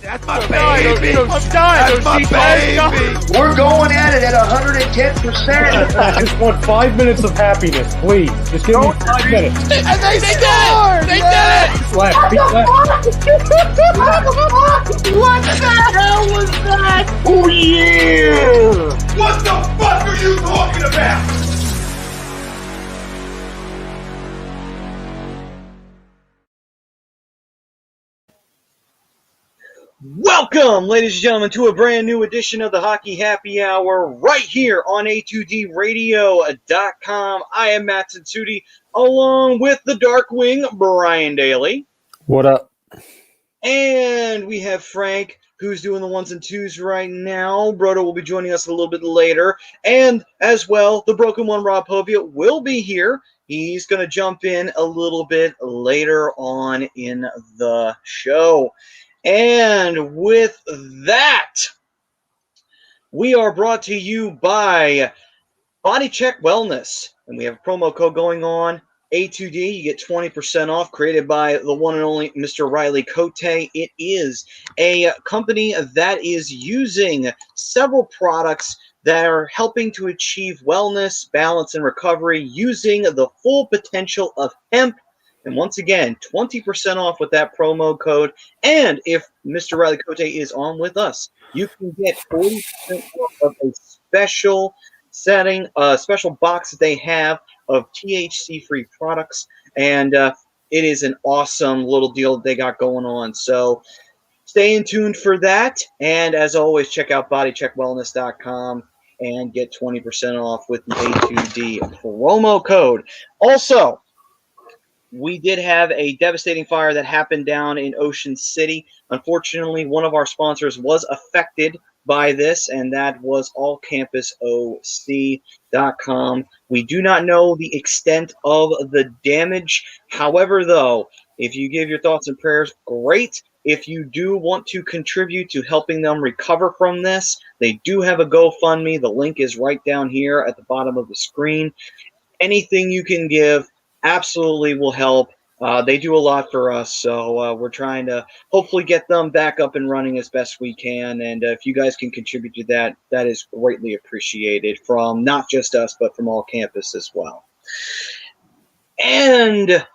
That's my baby. I'm dying. That's my baby. We're going at it at 110%. I just want 5 minutes of happiness, please. Just give me 5 minutes. And they scored! They did it! Left. What the hell was that? Oh, yeah! What the fuck are you talking about? Welcome, ladies and gentlemen, to a brand new edition of the Hockey Happy Hour right here on A2DRadio.com. I am Matt Tsutsudi, along with the Darkwing, Brian Daly. What up? And we have Frank, who's doing the ones and twos right now. Brodo will be joining us a little bit later. And as well, the Broken One, Rob Povia, will be here. He's going to jump in a little bit later on in the show. And with that, we are brought to you by Body Check Wellness. And we have a promo code going on, A2D. You get 20% off, created by the one and only Mr. Riley Cote. It is a company that is using several products that are helping to achieve wellness, balance, and recovery using the full potential of hemp. And once again, 20% off with that promo code. And if Mr. Riley Cote is on with us, you can get 40% off of a special setting, special box that they have of THC-free products. And it is an awesome little deal that they got going on. So stay in tune for that. And as always, check out bodycheckwellness.com and get 20% off with the A2D promo code. Also, we did have a devastating fire that happened down in Ocean City. Unfortunately, one of our sponsors was affected by this, and that was allcampusoc.com. We do not know the extent of the damage. However, though, if you give your thoughts and prayers, great. If you do want to contribute to helping them recover from this, they do have a GoFundMe. The link is right down here at the bottom of the screen. Anything you can give absolutely will help. They do a lot for us, so we're trying to hopefully get them back up and running as best we can. And if you guys can contribute to that, that is greatly appreciated from not just us, but from all campus as well. And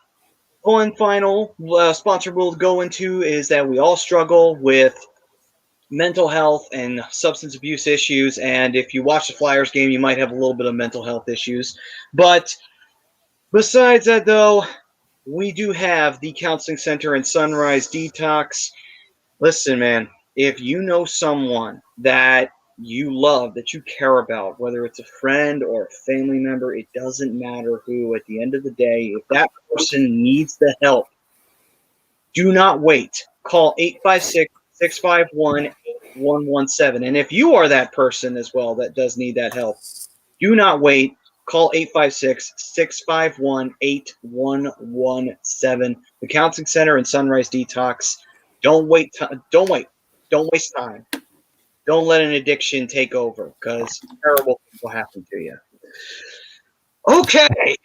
one final sponsor we'll go into is that we all struggle with mental health and substance abuse issues. And if you watch the Flyers game, you might have a little bit of mental health issues. But besides that, though, we do have the Counseling Center and Sunrise Detox. Listen, man, if you know someone that you love, that you care about, whether it's a friend or a family member, it doesn't matter who. At the end of the day, if that person needs the help, do not wait. Call 856-651-8117. And if you are that person as well that does need that help, do not wait. Call 856-651-8117. The Counseling Center and Sunrise Detox. Don't wait. Don't wait. Don't waste time. Don't let an addiction take over, because terrible things will happen to you. Okay.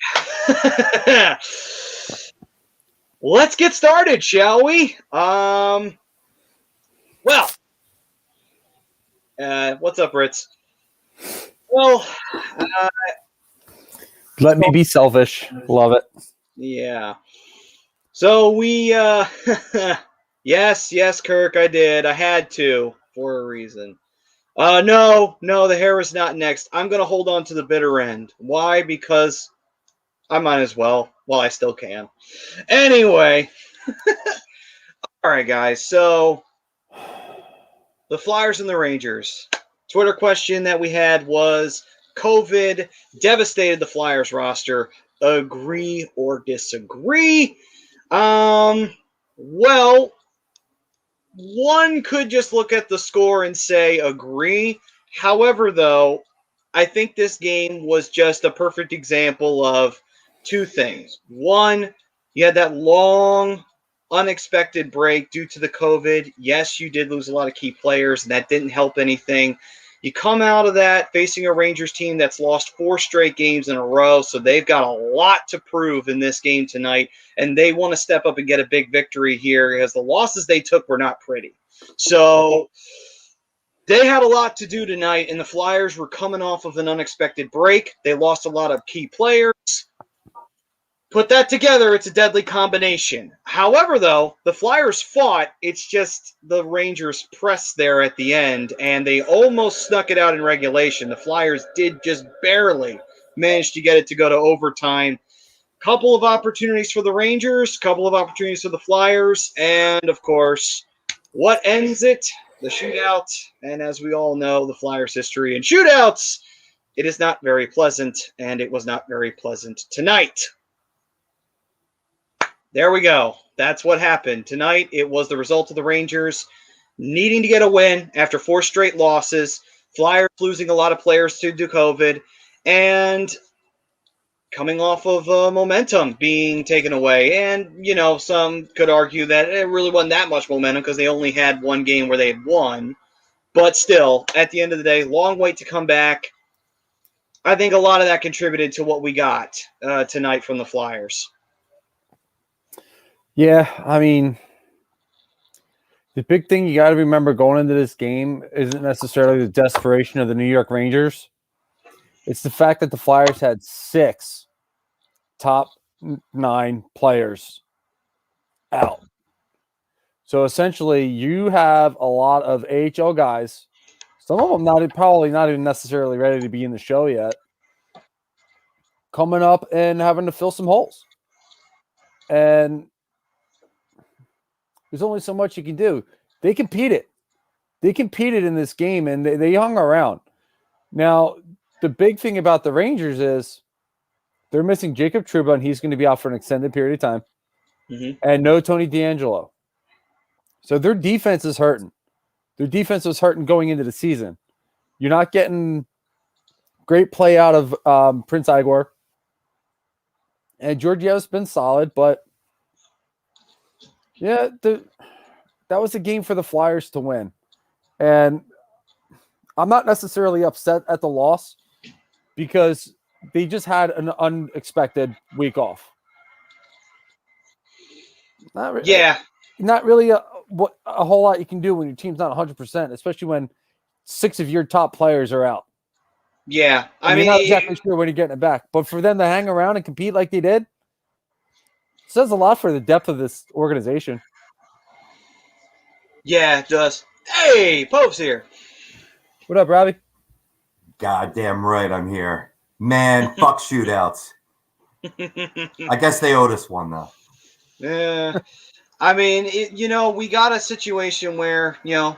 Let's get started, shall we? What's up, Ritz? Well, let me be selfish. Love it. Yeah. So we, yes, Kirk, I did. I had to for a reason. No, the hair is not next. I'm going to hold on to the bitter end. Why? Because I might as well while I still can. Anyway. All right, guys. So the Flyers and the Rangers. Twitter question that we had was, COVID devastated the Flyers roster. Agree or disagree? Well, one could just look at the score and say agree. However, though, I think this game was just a perfect example of two things. One, you had that long, unexpected break due to the COVID. Yes, you did lose a lot of key players, and that didn't help anything. You come out of that facing a Rangers team that's lost 4 straight games in a row, so they've got a lot to prove in this game tonight, and they want to step up and get a big victory here because the losses they took were not pretty. So they had a lot to do tonight, and the Flyers were coming off of an unexpected break. They lost a lot of key players. Put that together, it's a deadly combination. However, though, the Flyers fought. It's just the Rangers pressed there at the end, and they almost snuck it out in regulation. The Flyers did just barely manage to get it to go to overtime. Couple of opportunities for the Rangers, couple of opportunities for the Flyers, and, of course, what ends it? The shootout. And as we all know, the Flyers' history in shootouts, it is not very pleasant, and it was not very pleasant tonight. There we go. That's what happened. Tonight, it was the result of the Rangers needing to get a win after 4 straight losses, Flyers losing a lot of players to COVID, and coming off of momentum being taken away. And, you know, some could argue that it really wasn't that much momentum because they only had 1 game where they had won. But still, at the end of the day, long wait to come back. I think a lot of that contributed to what we got tonight from the Flyers. Yeah, I mean, the big thing you got to remember going into this game isn't necessarily the desperation of the New York Rangers. It's the fact that the Flyers had 6 top 9 players out. So essentially, you have a lot of AHL guys, some of them probably not even necessarily ready to be in the show yet, coming up and having to fill some holes. And there's only so much you can do. They competed. They competed in this game, and they hung around. Now, the big thing about the Rangers is they're missing Jacob Trouba, and he's going to be out for an extended period of time, and no Tony DeAngelo. So their defense is hurting. Their defense was hurting going into the season. You're not getting great play out of Prince Igor. And Georgiev's been solid, but yeah, that was a game for the Flyers to win. And I'm not necessarily upset at the loss because they just had an unexpected week off. Not really a whole lot you can do when your team's not 100%, especially when 6 of your top players are out. Yeah, I mean, you're not exactly sure when you're getting it back. But for them to hang around and compete like they did says a lot for the depth of this organization. Yeah, it does. Hey, Pope's here. What up, Robbie? Goddamn right I'm here. Man, fuck shootouts. I guess they owed us one, though. Yeah. I mean, we got a situation where,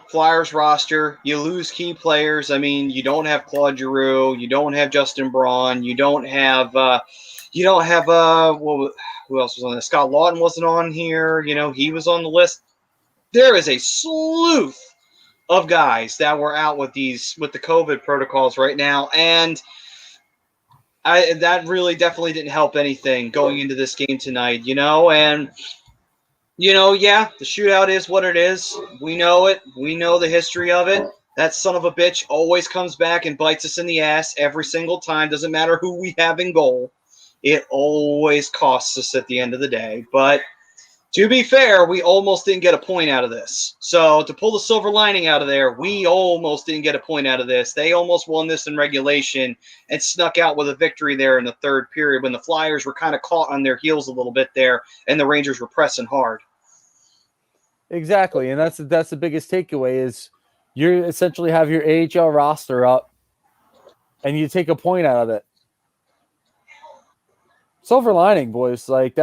Flyers roster, you lose key players. I mean, you don't have Claude Giroux, you don't have Justin Braun, you don't have, who else was on this? Scott Lawton wasn't on here. He was on the list. There is a slew of guys that were out with the COVID protocols right now, and that really definitely didn't help anything going into this game tonight, and the shootout is what it is. We know it. We know the history of it. That son of a bitch always comes back and bites us in the ass every single time. Doesn't matter who we have in goal. It always costs us at the end of the day. But to be fair, we almost didn't get a point out of this. So to pull the silver lining out of there, we almost didn't get a point out of this. They almost won this in regulation and snuck out with a victory there in the third period when the Flyers were kind of caught on their heels a little bit there and the Rangers were pressing hard. Exactly, and that's the biggest takeaway is you essentially have your AHL roster up and you take a point out of it. Silver lining, boys. Like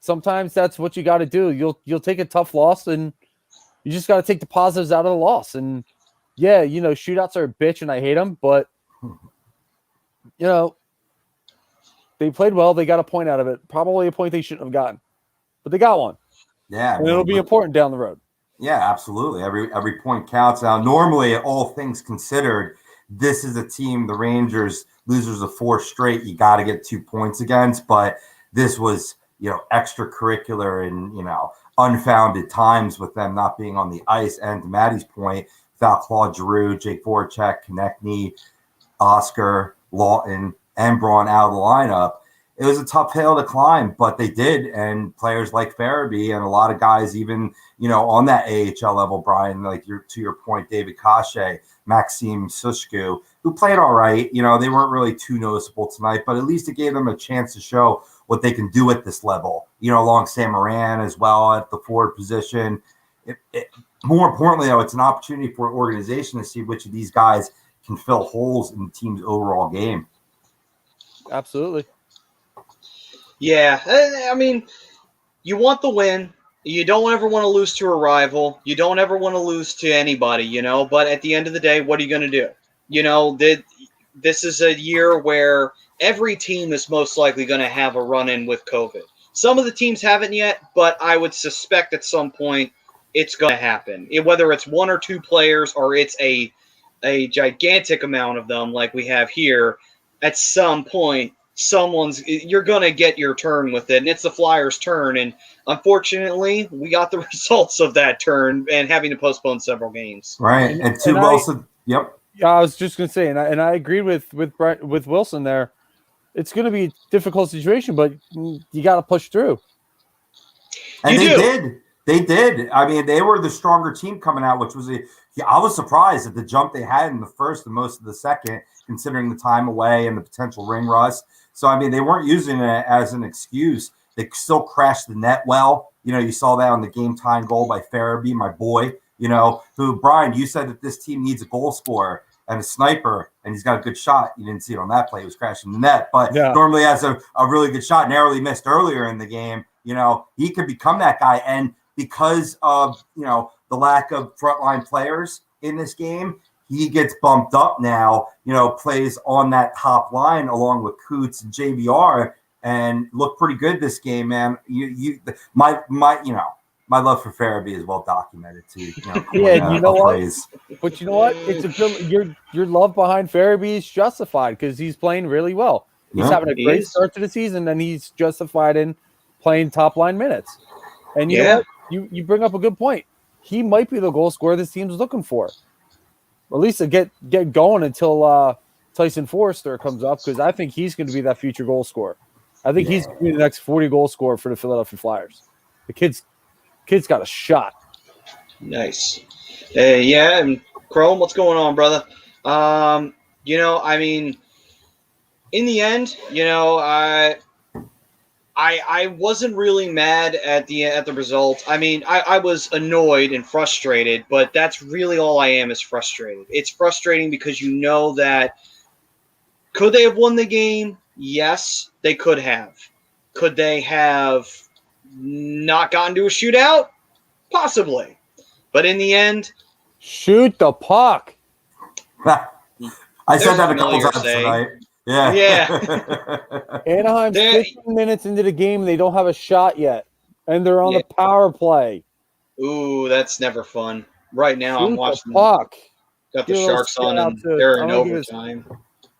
sometimes that's what you got to do. You'll take a tough loss and you just got to take the positives out of the loss. And yeah, shootouts are a bitch and I hate them, but they played well. They got a point out of it. Probably a point they shouldn't have gotten, but they got one. Yeah, and it'll be important down the road. Yeah, absolutely. Every point counts. Now, normally, all things considered, this is a team, the Rangers, losers of 4 straight, you got to get 2 points against. But this was, extracurricular and, unfounded times with them not being on the ice. And to Maddie's point, without Claude Giroux, Jake Voracek, Konechny, Oscar, Lawton, and Braun out of the lineup. It was a tough hill to climb, but they did. And players like Farabee and a lot of guys, even, on that AHL level, Brian, like to your point, David Kache, Maxime Sushku, who played all right. They weren't really too noticeable tonight, but at least it gave them a chance to show what they can do at this level, along Sam Moran as well at the forward position. More importantly, though, it's an opportunity for an organization to see which of these guys can fill holes in the team's overall game. Absolutely. Yeah, I mean, you want the win. You don't ever want to lose to a rival. You don't ever want to lose to anybody, But at the end of the day, what are you going to do? This is a year where every team is most likely going to have a run-in with COVID. Some of the teams haven't yet, but I would suspect at some point it's going to happen. Whether it's one or two players or it's a gigantic amount of them like we have here, at some point, you're going to get your turn with it, and it's the Flyers' turn. And unfortunately, we got the results of that turn and having to postpone several games. Right, and to Wilson, yep. Yeah, I was just going to say, and I agree with Wilson there. It's going to be a difficult situation, but you got to push through. And they did. I mean, they were the stronger team coming out, which was I was surprised at the jump they had in the first and most of the second, considering the time away and the potential ring rust. So, I mean, they weren't using it as an excuse. They still crashed the net well. You saw that on the game-tying goal by Farabee, my boy, who, Brian, you said that this team needs a goal scorer and a sniper, and he's got a good shot. You didn't see it on that play. He was crashing the net. But normally has a really good shot, narrowly missed earlier in the game. He could become that guy. And because of, the lack of frontline players in this game, he gets bumped up now, plays on that top line along with Coots and JVR and looked pretty good this game, man. My love for Farabee is well documented too. Yeah, what? But you know what? It's your love behind Farabee is justified because he's playing really well. He's having a great start to the season, and he's justified in playing top line minutes. And you know what? You bring up a good point. He might be the goal scorer this team's looking for. Or at least to get going until Tyson Forrester comes up, because I think he's going to be that future goal scorer. I think he's going to be the next 40 goal scorer for the Philadelphia Flyers. The kid's got a shot. Nice. And Chrome, what's going on, brother? I mean, in the end, I wasn't really mad at the result. I mean, I was annoyed and frustrated, but that's really all I am, is frustrated. It's frustrating because that could they have won the game? Yes, they could have. Could they have not gotten to a shootout? Possibly. But in the end, shoot the puck. I said that a couple times tonight. Yeah. Anaheim's 15 minutes into the game, and they don't have a shot yet. And they're on the power play. Ooh, that's never fun. Right now, shoot I'm watching the puck. Got the Sharks on, and they're in overtime.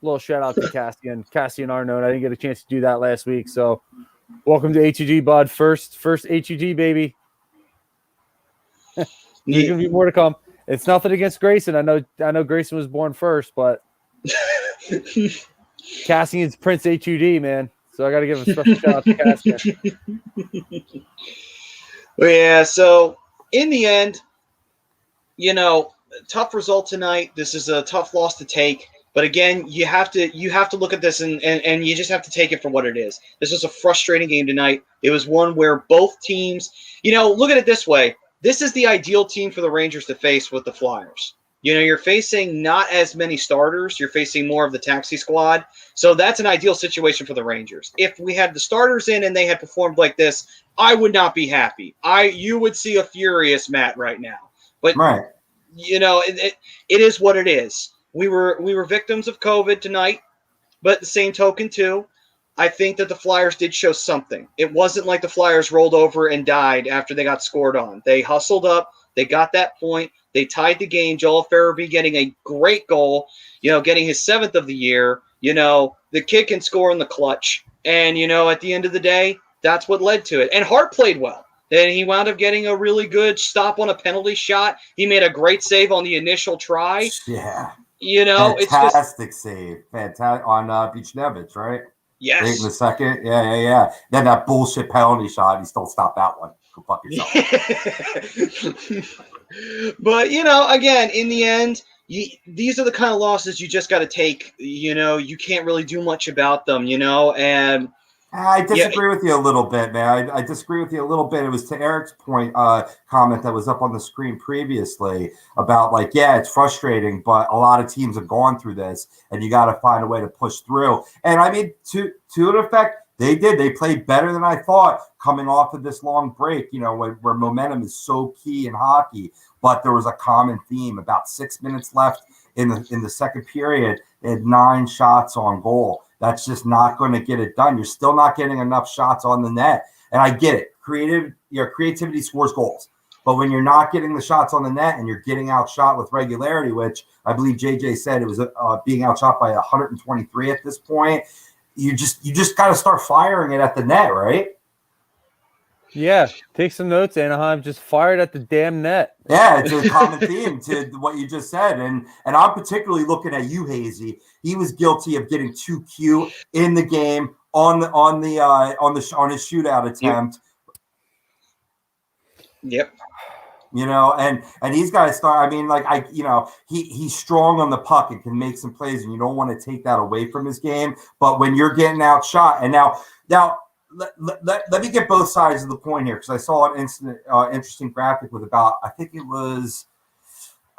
Little shout out to Cassian Arnone. I didn't get a chance to do that last week, so welcome to HUD, bud. First HUD, baby. There's gonna be more to come. It's nothing against Grayson. I know Grayson was born first, but Cassian's Prince HUD, man. So I got to give a special shout out to Cassian. Well, yeah. So in the end, tough result tonight. This is a tough loss to take. But again, you have to look at this and you just have to take it for what it is. This was a frustrating game tonight. It was one where both teams, look at it this way. This is the ideal team for the Rangers to face with the Flyers. You're facing not as many starters. You're facing more of the taxi squad. So that's an ideal situation for the Rangers. If we had the starters in and they had performed like this, I would not be happy. You would see a furious Matt right now. But, right. It is what it is. We were victims of COVID tonight, but the same token too, I think that the Flyers did show something. It wasn't like the Flyers rolled over and died after they got scored on. They hustled up. They got that point. They tied the game. Joel Farabee getting a great goal, getting his 7th of the year. The kid can score in the clutch. And, at the end of the day, that's what led to it. And Hart played well. and he wound up getting a really good stop on a penalty shot. He made a great save on the initial try. Yeah. You know, fantastic it's just save. Fantastic on Buchnevich, right? yes. Late in the second. Yeah. Then that bullshit penalty shot, he still stopped that one. Go fuck yourself. But, you know, again, in the end, these are the kind of losses you just got to take. You know, you can't really do much about them, you know, and I disagree with you a little bit, man. I disagree with you a little bit. It was to Eric's point, comment that was up on the screen previously about like, yeah, it's frustrating, but a lot of teams have gone through this, and you got to find a way to push through. And I mean, to an effect, they did. They played better than I thought coming off of this long break. You know, where momentum is so key in hockey. But there was a common theme. About 6 minutes left in the second period, they had 9 shots on goal. That's just not going to get it done. You're still not getting enough shots on the net. And I get it. Creativity scores goals. But when you're not getting the shots on the net and you're getting outshot with regularity, which I believe JJ said it was being outshot by 123 at this point, you just got to start firing it at the net, right? Yeah, take some notes, Anaheim. Just fired at the damn net. Yeah, it's a common theme to what you just said, and I'm particularly looking at you, Hazy. He was guilty of getting too cute in the game on his shootout attempt. Yep. You know, and he's got to start. I mean, like he's strong on the puck and can make some plays, and you don't want to take that away from his game. But when you're getting outshot, and now. Let me get both sides of the point here, because I saw an interesting graphic with about, I think it was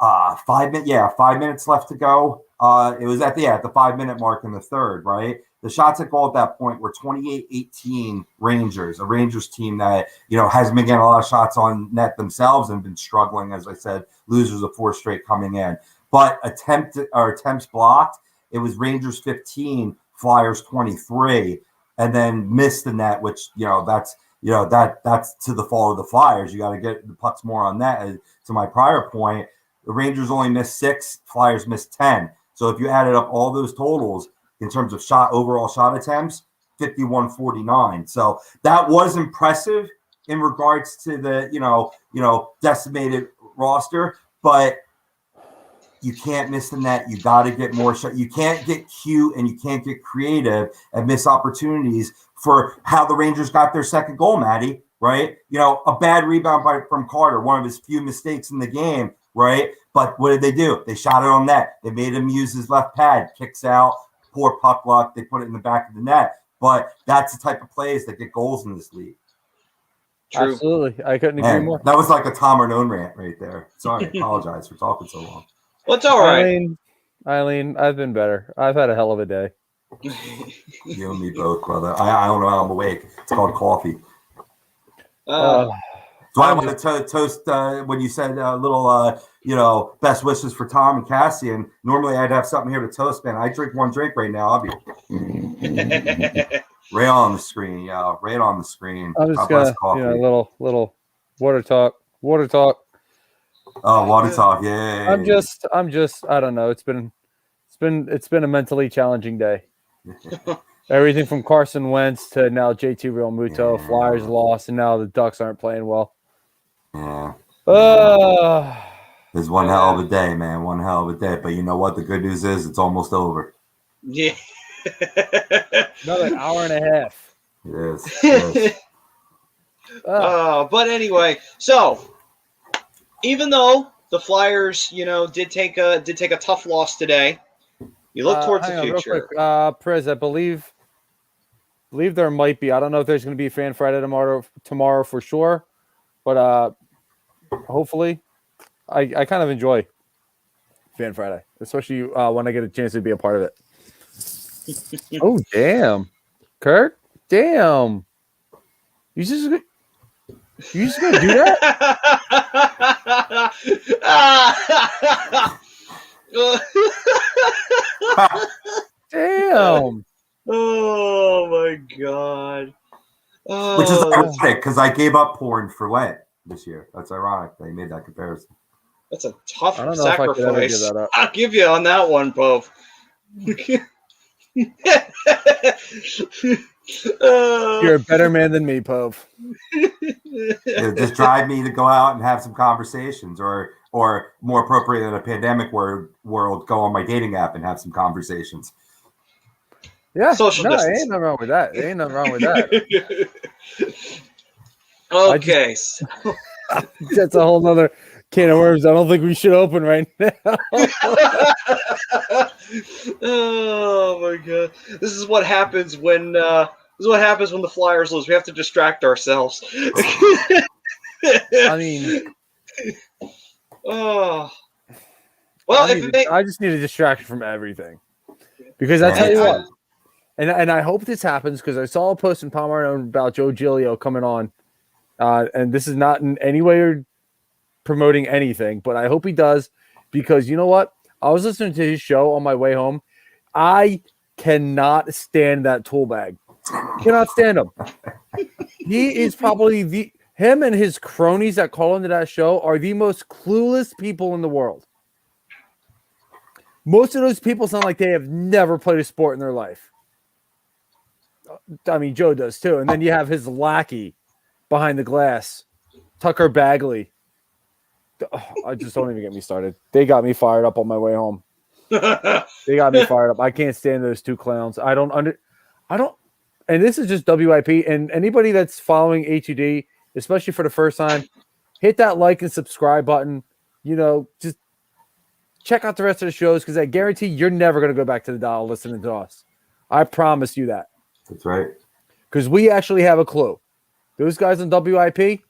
5 minutes left to go. It was at the 5-minute mark in the third, right? The shots at goal at that point were 28-18 Rangers, a Rangers team that, you know, hasn't been getting a lot of shots on net themselves and been struggling, as I said, losers of 4 straight coming in. But attempts blocked, it was Rangers 15, Flyers 23. And then missed the net, which that's to the fault of the Flyers. You got to get the pucks more on net. To my prior point, the Rangers only missed 6, Flyers missed 10. So if you added up all those totals in terms of overall shot attempts, 51-49. So that was impressive in regards to the decimated roster, but you can't miss the net. You got to get more shots. You can't get cute and you can't get creative and miss opportunities for how the Rangers got their second goal, Matty, right? You know, a bad rebound from Carter, one of his few mistakes in the game, right? But what did they do? They shot it on net. They made him use his left pad, kicks out, poor puck luck. They put it in the back of the net. But that's the type of plays that get goals in this league. True. Absolutely. I couldn't agree more. That was like a Tom Arnone rant right there. Sorry, I apologize for talking so long. Well, it's all right. Eileen, I've been better. I've had a hell of a day. You and me both, brother. I don't know how I'm awake. It's called coffee. Uh, So I want to toast when you said a little, best wishes for Tom and Cassie. And normally I'd have something here to toast, man. I drink one drink right now. I'll be right on the screen, right on the screen. I'm just gonna, little water talk. Oh, water talk, yeah. I'm just. I don't know. It's been a mentally challenging day. Everything from Carson Wentz to now JT Realmuto, Yeah. Flyers lost, and now the Ducks aren't playing well. Yeah. Uh, It's one hell of a day, man. One hell of a day. But you know what? The good news is it's almost over. yeah. Another hour and a half. Yes. But anyway, so even though the Flyers, did take a tough loss today, you look towards the hang on, real future. quick. Prez, I believe there might be. I don't know if there's going to be a Fan Friday tomorrow for sure, but hopefully, I kind of enjoy Fan Friday, especially when I get a chance to be a part of it. Oh damn, Kurt! Damn, you just gonna do that? Damn. Oh my god. Which is ironic because I gave up porn for Lent this year. That's ironic. They made that comparison. That's a tough I don't know if I could ever give sacrifice. that up. I'll give you on that one, Pove. You're a better man than me, Pove. It'll just drive me to go out and have some conversations, or more appropriate in a pandemic world, go on my dating app and have some conversations. Yeah, Social no, distance. ain't nothing wrong with that. Ain't nothing wrong with that. Okay. That's a whole nother can of worms. I don't think we should open right now. Oh my god! This is what happens when the Flyers lose. We have to distract ourselves. I mean, Oh. Well, I just need a distraction from everything, because I tell you what, and I hope this happens, because I saw a post in Palmer about Joe Giglio coming on, and this is not in any way promoting anything, but I hope he does, because you know what? I was listening to his show on my way home. I cannot stand that tool bag. Cannot stand him. He is probably him and his cronies that call into that show are the most clueless people in the world. Most of those people sound like they have never played a sport in their life. I mean, Joe does too. And then you have his lackey behind the glass, Tucker Bagley. Oh, I just don't even get me started. They got me fired up on my way home. They got me fired up. I can't stand those two clowns. I don't. And this is just WIP. And anybody that's following HUD, especially for the first time, hit that like and subscribe button. You know, just check out the rest of the shows, because I guarantee you're never going to go back to the dial listening to us. I promise you that. That's right. Because we actually have a clue. Those guys on WIP,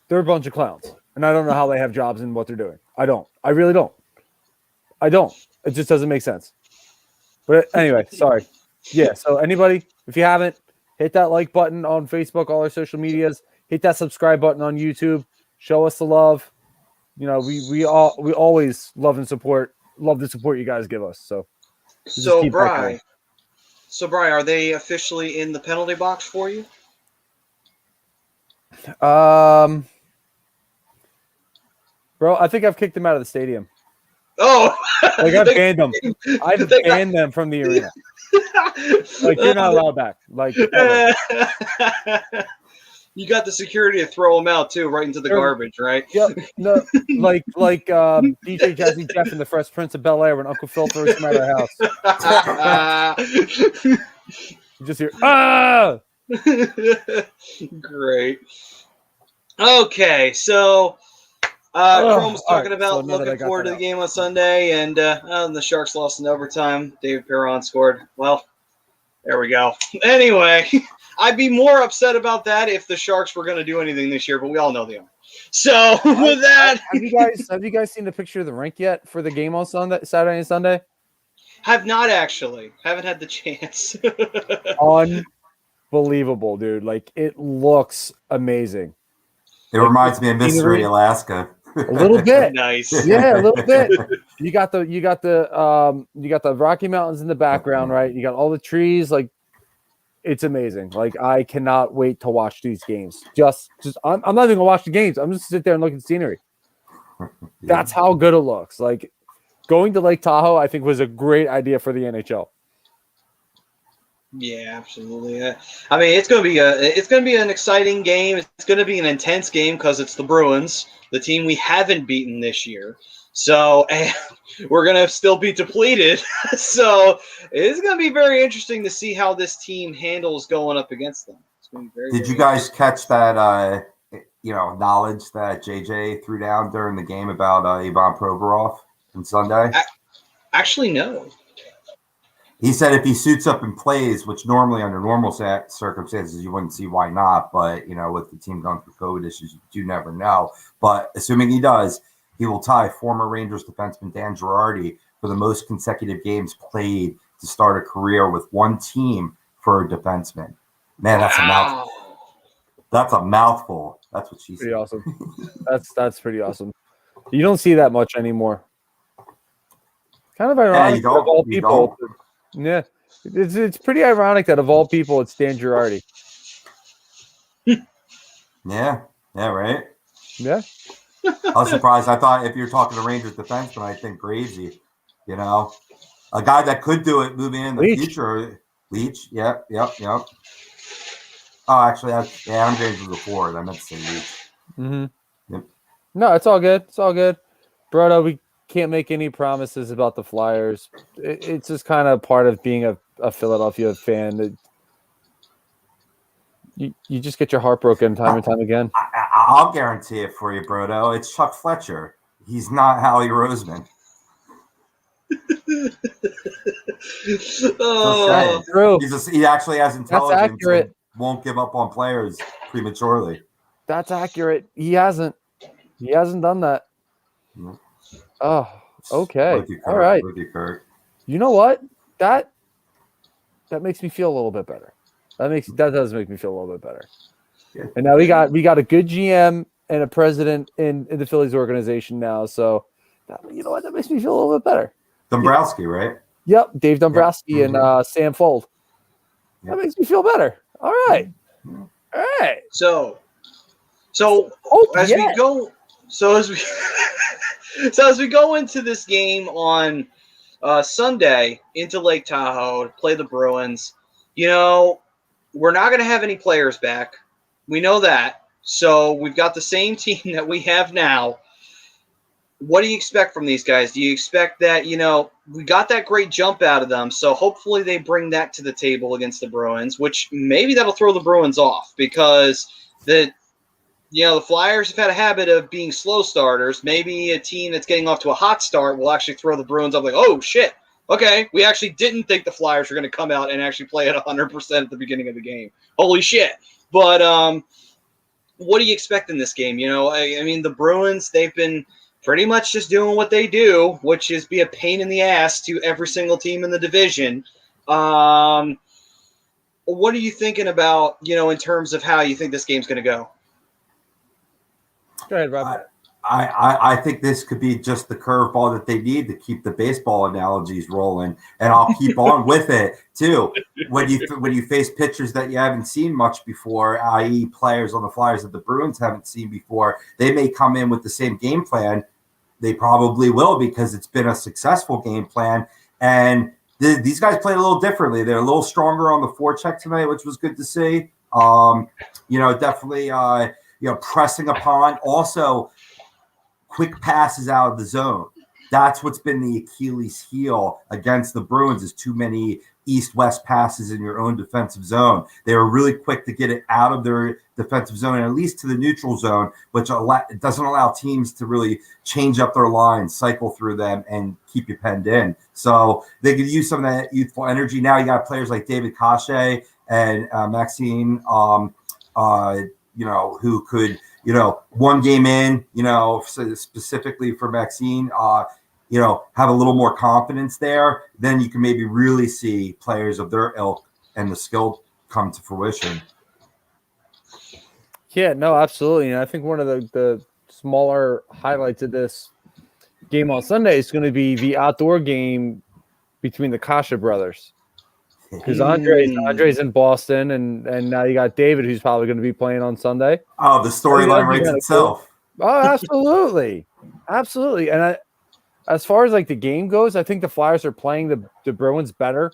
they're a bunch of clowns. And I don't know how they have jobs and what they're doing. I don't. I really don't. I don't. It just doesn't make sense. But anyway, sorry. Yeah, so anybody, if you haven't, hit that like button on Facebook, all our social medias. Hit that subscribe button on YouTube. Show us the love. You know, we always love the support you guys give us. So Bri, are they officially in the penalty box for you? Bro, I think I've kicked them out of the stadium. Oh, like I've banned them. I've banned them from the arena. Like you're not allowed back. Like you got the security to throw them out too, right into the garbage, right? Yep. No, like DJ Jazzy Jeff in the Fresh Prince of Bel-Air when Uncle Phil throws him out of the house. You just hear Great. Okay, so Chrome was talking about looking forward to the game on Sunday, and the Sharks lost in overtime. David Perron scored. Well, there we go. Anyway, I'd be more upset about that if the Sharks were going to do anything this year, but we all know they aren't. So with that, have you guys seen the picture of the rink yet for the game on Saturday and Sunday? Have not actually. Haven't had the chance. Unbelievable, dude. Like it looks amazing. It reminds me of Mystery Alaska. A little bit. Nice. Yeah, a little bit. You got the Rocky Mountains in the background, right? You got all the trees, like it's amazing. Like I cannot wait to watch these games. I'm not even gonna watch the games. I'm just sit there and look at the scenery. That's how good it looks. Like going to Lake Tahoe, I think was a great idea for the NHL. Yeah, absolutely. I mean, it's going to be an exciting game. It's going to be an intense game because it's the Bruins, the team we haven't beaten this year. So we're going to still be depleted. So it's going to be very interesting to see how this team handles going up against them. It's going to be very. Did you guys catch that? Knowledge that JJ threw down during the game about Ivan Provorov on Sunday? Actually, no. He said if he suits up and plays, which normally under normal circumstances you wouldn't see why not, but with the team going through COVID issues, you do never know. But assuming he does, he will tie former Rangers defenseman Dan Girardi for the most consecutive games played to start a career with one team for a defenseman. Man, that's a mouthful. That's a mouthful. That's what she said. Pretty awesome. That's pretty awesome. You don't see that much anymore. Kind of ironic of all people. Yeah, it's pretty ironic that of all people, it's Dan Girardi. Yeah, right. Yeah. I was surprised. I thought if you're talking to Rangers defenseman, I think Gravesy, a guy that could do it moving in the future. Leach. Yep. Oh, actually, Adam James was before. I meant to say Leach. Mm-hmm. Yep. No, it's all good. It's all good. Brodo, we can't make any promises about the Flyers. It's just kind of part of being a Philadelphia fan. You just get your heart broken time and time again. I'll guarantee it for you, Brodo. It's Chuck Fletcher. He's not Howie Roseman. Oh, True. He actually has intelligence. That's accurate. And won't give up on players prematurely. That's accurate. He hasn't done that. No. Oh, okay. With you, Kirk. All right. With you, Kirk. You know what? That makes me feel a little bit better. That does make me feel a little bit better. Yeah. And now we got a good GM and a president in the Phillies organization now. So you know what? That makes me feel a little bit better. Dombrowski, right? Yep, Dave Dombrowski Yep. and Sam Fold. Yep. That makes me feel better. All right. All right. So as we go into this game on Sunday into Lake Tahoe to play the Bruins, we're not going to have any players back. We know that. So we've got the same team that we have now. What do you expect from these guys? Do you expect that, we got that great jump out of them, so hopefully they bring that to the table against the Bruins, which maybe that'll throw the Bruins off because the Flyers have had a habit of being slow starters. Maybe a team that's getting off to a hot start will actually throw the Bruins up like, oh, shit. Okay, we actually didn't think the Flyers were going to come out and actually play at 100% at the beginning of the game. Holy shit. But what do you expect in this game? I mean, the Bruins, they've been pretty much just doing what they do, which is be a pain in the ass to every single team in the division. What are you thinking about, in terms of how you think this game's going to go? Go ahead, Rob. I think this could be just the curveball that they need to keep the baseball analogies rolling, and I'll keep on with it too. When you face pitchers that you haven't seen much before, i.e., players on the Flyers that the Bruins haven't seen before, they may come in with the same game plan. They probably will because it's been a successful game plan, and these guys played a little differently. They're a little stronger on the forecheck tonight, which was good to see. Definitely, pressing upon. Also, quick passes out of the zone. That's what's been the Achilles heel against the Bruins is too many east-west passes in your own defensive zone. They were really quick to get it out of their defensive zone and at least to the neutral zone, which doesn't allow teams to really change up their lines, cycle through them, and keep you penned in. So they could use some of that youthful energy. Now you got players like David Cachet and Maxine, who could, one game in, specifically for Maxine, have a little more confidence there, then you can maybe really see players of their ilk and the skill come to fruition. Yeah, no, absolutely. And I think one of the smaller highlights of this game on Sunday is going to be the outdoor game between the Kasha brothers. Because Andre's in Boston, and now you got David, who's probably going to be playing on Sunday. Oh, the storyline writes itself. Cool. Oh, absolutely. Absolutely. And as far as like the game goes, I think the Flyers are playing the Bruins better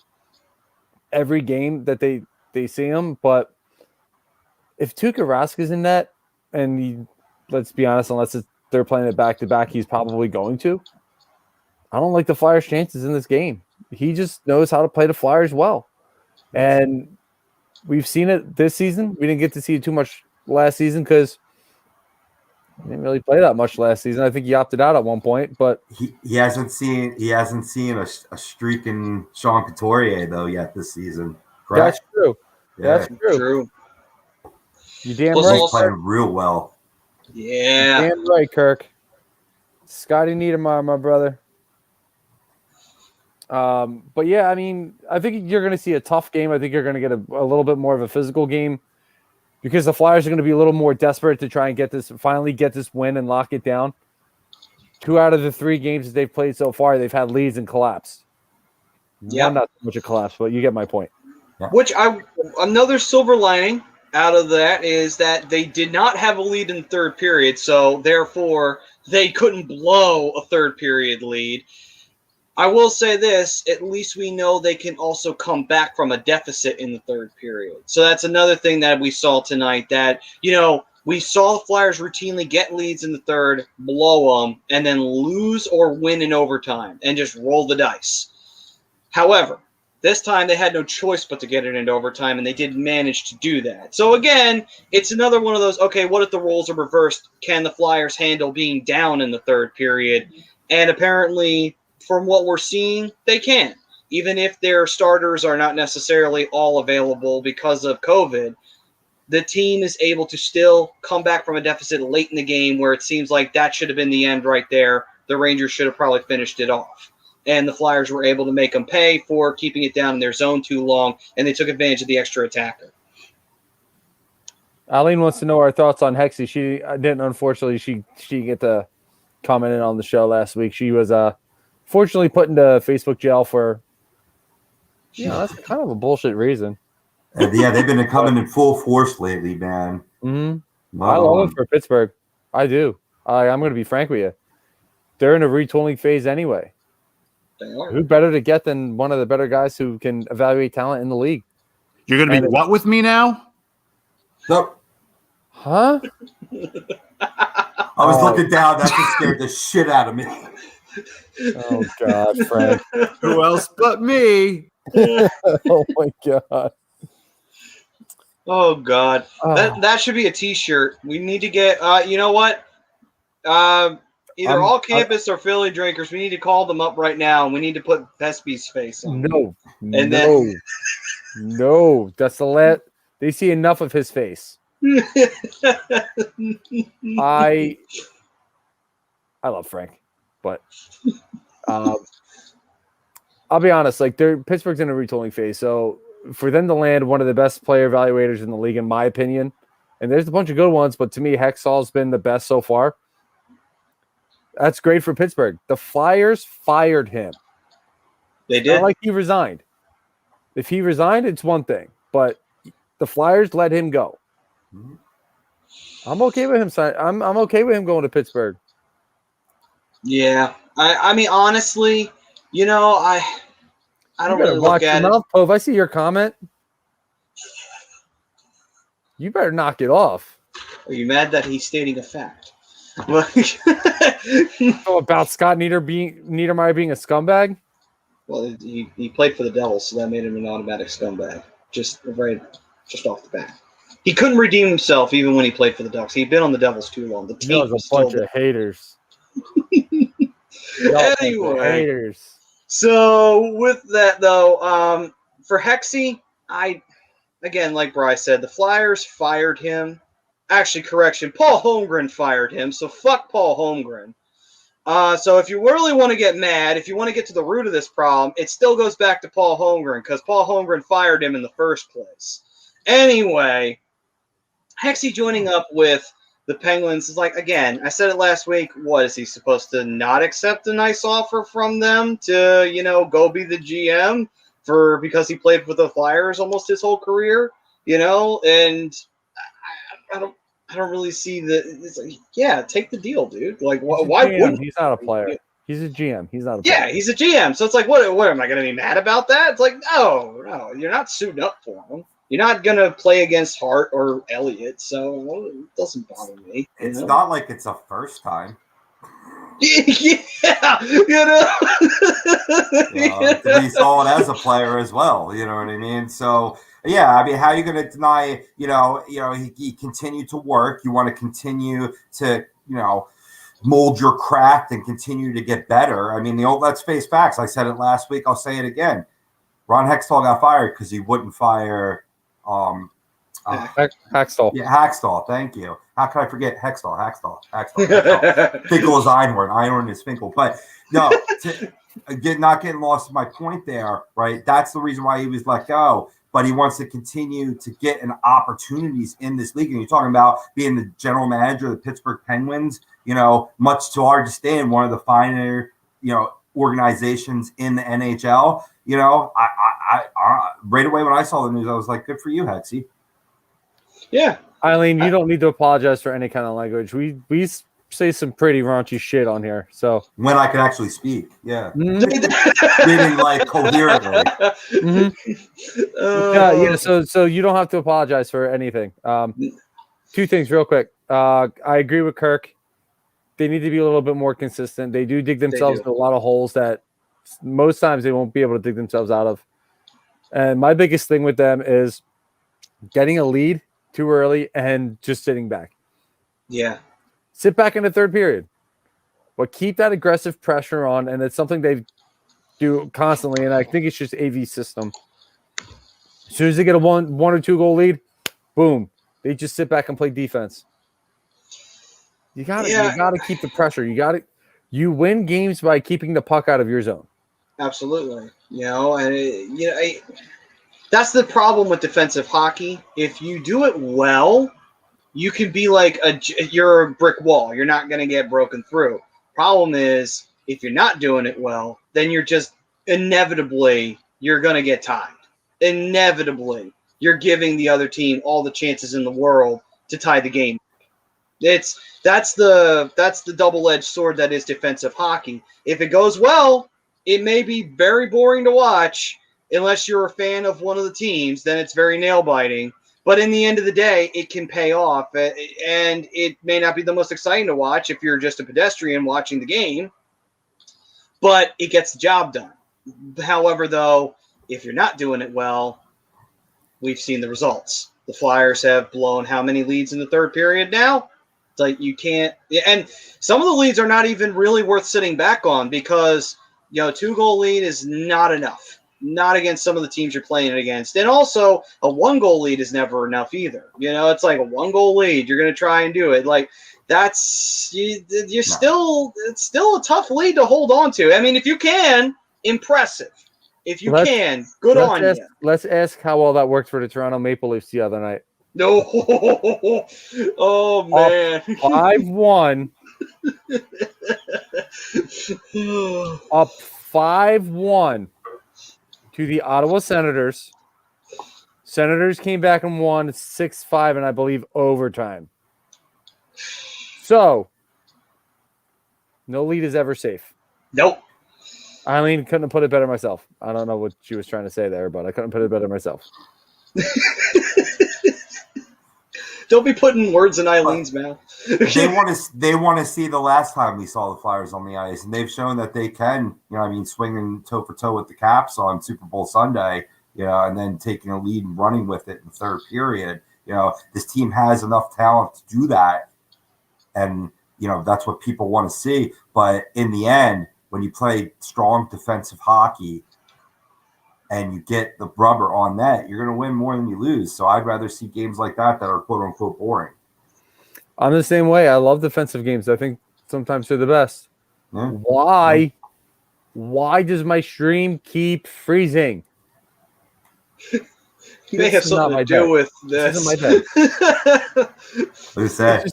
every game that they see them. But if Tuukka Raska's in that, and let's be honest, unless they're playing it back-to-back, he's probably going to. I don't like the Flyers' chances in this game. He just knows how to play the Flyers well. And we've seen it this season. We didn't get to see it too much last season because he didn't really play that much last season. I think he opted out at one point, but he hasn't seen a streak in Sean Couturier though yet this season. Correct? That's true. Yeah. That's true. You damn Plus right. He's playing real well. Yeah. Damn right, Kirk. Scotty Niedermayer, my brother. But yeah, I mean, I think you're going to see a tough game. I think you're going to get a little bit more of a physical game because the Flyers are going to be a little more desperate to try and finally get this win and lock it down. 2 out of the 3 games that they've played so far, they've had leads and collapsed. Yeah, not so much a collapse, but you get my point. Yeah. Another silver lining out of that is that they did not have a lead in the third period, so therefore they couldn't blow a third period lead. I will say this, at least we know they can also come back from a deficit in the third period. So that's another thing that we saw tonight, that, we saw the Flyers routinely get leads in the third, blow them, and then lose or win in overtime and just roll the dice. However, this time they had no choice but to get it into overtime, and they did manage to do that. So again, it's another one of those, okay, what if the roles are reversed? Can the Flyers handle being down in the third period? And apparently, from what we're seeing, they can. Even if their starters are not necessarily all available because of COVID, the team is able to still come back from a deficit late in the game where it seems like that should have been the end right there. The Rangers should have probably finished it off. And the Flyers were able to make them pay for keeping it down in their zone too long, and they took advantage of the extra attacker. Eileen wants to know our thoughts on Hexy. She didn't, unfortunately, she didn't get to comment in on the show last week. She was fortunately put into Facebook jail for, that's kind of a bullshit reason. Yeah, they've been coming in full force lately, man. Mm-hmm. I love it for Pittsburgh. I do. I'm going to be frank with you. They're in a retooling phase anyway. Who better to get than one of the better guys who can evaluate talent in the league? You're going to be what with me now? Nope. Huh? I was looking down. That just scared the shit out of me. Oh, God, Frank. Who else but me? Oh, my God. Oh, God. That should be a T-shirt. We need to get, you know what? Either all campus or Philly drinkers, we need to call them up right now, and we need to put Pesby's face on. No. That's the last. They see enough of his face. I love Frank, but I'll be honest. Like, Pittsburgh's in a retooling phase, so for them to land one of the best player evaluators in the league, in my opinion, and there's a bunch of good ones, but to me, Hextall's been the best so far. That's great for Pittsburgh. The Flyers fired him. They did. Not like he resigned. If he resigned, it's one thing, but the Flyers let him go. I'm okay with him. I'm okay with him going to Pittsburgh. Yeah, I mean, honestly, I don't really look at it. Oh, if I see your comment, you better knock it off. Are you mad that he's stating a fact? About Scott Niedermayer being a scumbag? Well, he played for the Devils, so that made him an automatic scumbag. Just off the bat. He couldn't redeem himself even when he played for the Ducks. He'd been on the Devils too long. The team was a bunch of haters. Anyway, haters. So with that though, for Hexy, again, like Bryce said, the Flyers fired him. Actually, correction, Paul Holmgren fired him, so fuck Paul Holmgren. So if you really want to get mad, if you want to get to the root of this problem, it still goes back to Paul Holmgren, because Paul Holmgren fired him in the first place. Anyway, Hexy joining up with the Penguins is like, again, I said it last week, what, is he supposed to not accept a nice offer from them to, go be the GM because he played with the Flyers almost his whole career, and I don't really see it's like, yeah, take the deal, dude. Like, why wouldn't he's not a player? He's a GM. He's not a player. Yeah, he's a GM. So it's like, what am I going to be mad about that? It's like, no, you're not suiting up for him. You're not going to play against Hart or Elliott, so it doesn't bother me. It's not like it's a first time. Yeah, He saw it as a player as well, you know what I mean? So, yeah, I mean, how are you going to deny, he continued to work. You want to continue to, mold your craft and continue to get better. I mean, let's face facts. I said it last week. I'll say it again. Ron Hextall got fired because he wouldn't fire Hackstall. Yeah, Hackstall. Thank you. How could I forget Hextall? Finkel is Einhorn. Einhorn is Finkel. But no, not getting lost in my point there, right? That's the reason why he was let go. But he wants to continue to get opportunities in this league. And you're talking about being the general manager of the Pittsburgh Penguins, much to our disdain, one of the finer, organizations in the NHL. I right away when I saw the news, I was like, good for you, Hexy. Yeah. Eileen, you don't need to apologize for any kind of language. We say some pretty raunchy shit on here. So When I could actually speak, yeah, mhm. speaking like coherently. Yeah. So you don't have to apologize for anything. Two things real quick. I agree with Kirk. They need to be a little bit more consistent. They do dig themselves into a lot of holes that most times they won't be able to dig themselves out of. And my biggest thing with them is getting a lead too early and just sitting back. Yeah. Sit back in the third period. But keep that aggressive pressure on, and it's something they do constantly, and I think it's just AV system. As soon as they get a one or two goal lead, boom, they just sit back and play defense. You gotta keep the pressure. You win games by keeping the puck out of your zone. Absolutely. That's the problem with defensive hockey. If you do it well, you can be like you're a brick wall. You're not going to get broken through. Problem is, if you're not doing it well, then you're just inevitably you're going to get tied. Inevitably, you're giving the other team all the chances in the world to tie the game. That's the double-edged sword that is defensive hockey. If it goes well, it may be very boring to watch unless you're a fan of one of the teams. Then it's very nail-biting. But in the end of the day, it can pay off, and it may not be the most exciting to watch if you're just a pedestrian watching the game, but it gets the job done. However, though, if you're not doing it well, we've seen the results. The Flyers have blown how many leads in the third period now? It's like you can't – and some of the leads are not even really worth sitting back on because, 2-goal lead is not enough. Not against some of the teams you're playing it against. And also, a 1-goal lead is never enough either. It's like a 1-goal lead. You're going to try and do it. Like, it's still a tough lead to hold on to. I mean, if you can, impressive. If you can, good on you. Let's ask how well that worked for the Toronto Maple Leafs the other night. No. Oh, man. 5-1. Up 5-1. To the Ottawa Senators. Senators came back and won 6-5 and I believe overtime. So, no lead is ever safe. Nope. Eileen couldn't have put it better myself. I don't know what she was trying to say there, but I couldn't put it better myself. Don't be putting words in Eileen's mouth. They want to see the last time we saw the Flyers on the ice, and they've shown that they can, swinging toe for toe with the Caps on Super Bowl Sunday, and then taking a lead and running with it in the third period. This team has enough talent to do that, and that's what people want to see. But in the end, when you play strong defensive hockey and you get the rubber on net, you're going to win more than you lose. So I'd rather see games like that are quote unquote boring. I'm the same way. I love defensive games. I think sometimes they're the best. Yeah. Why? Why does my stream keep freezing? You may have something to do with this. This isn't my bed. What is that?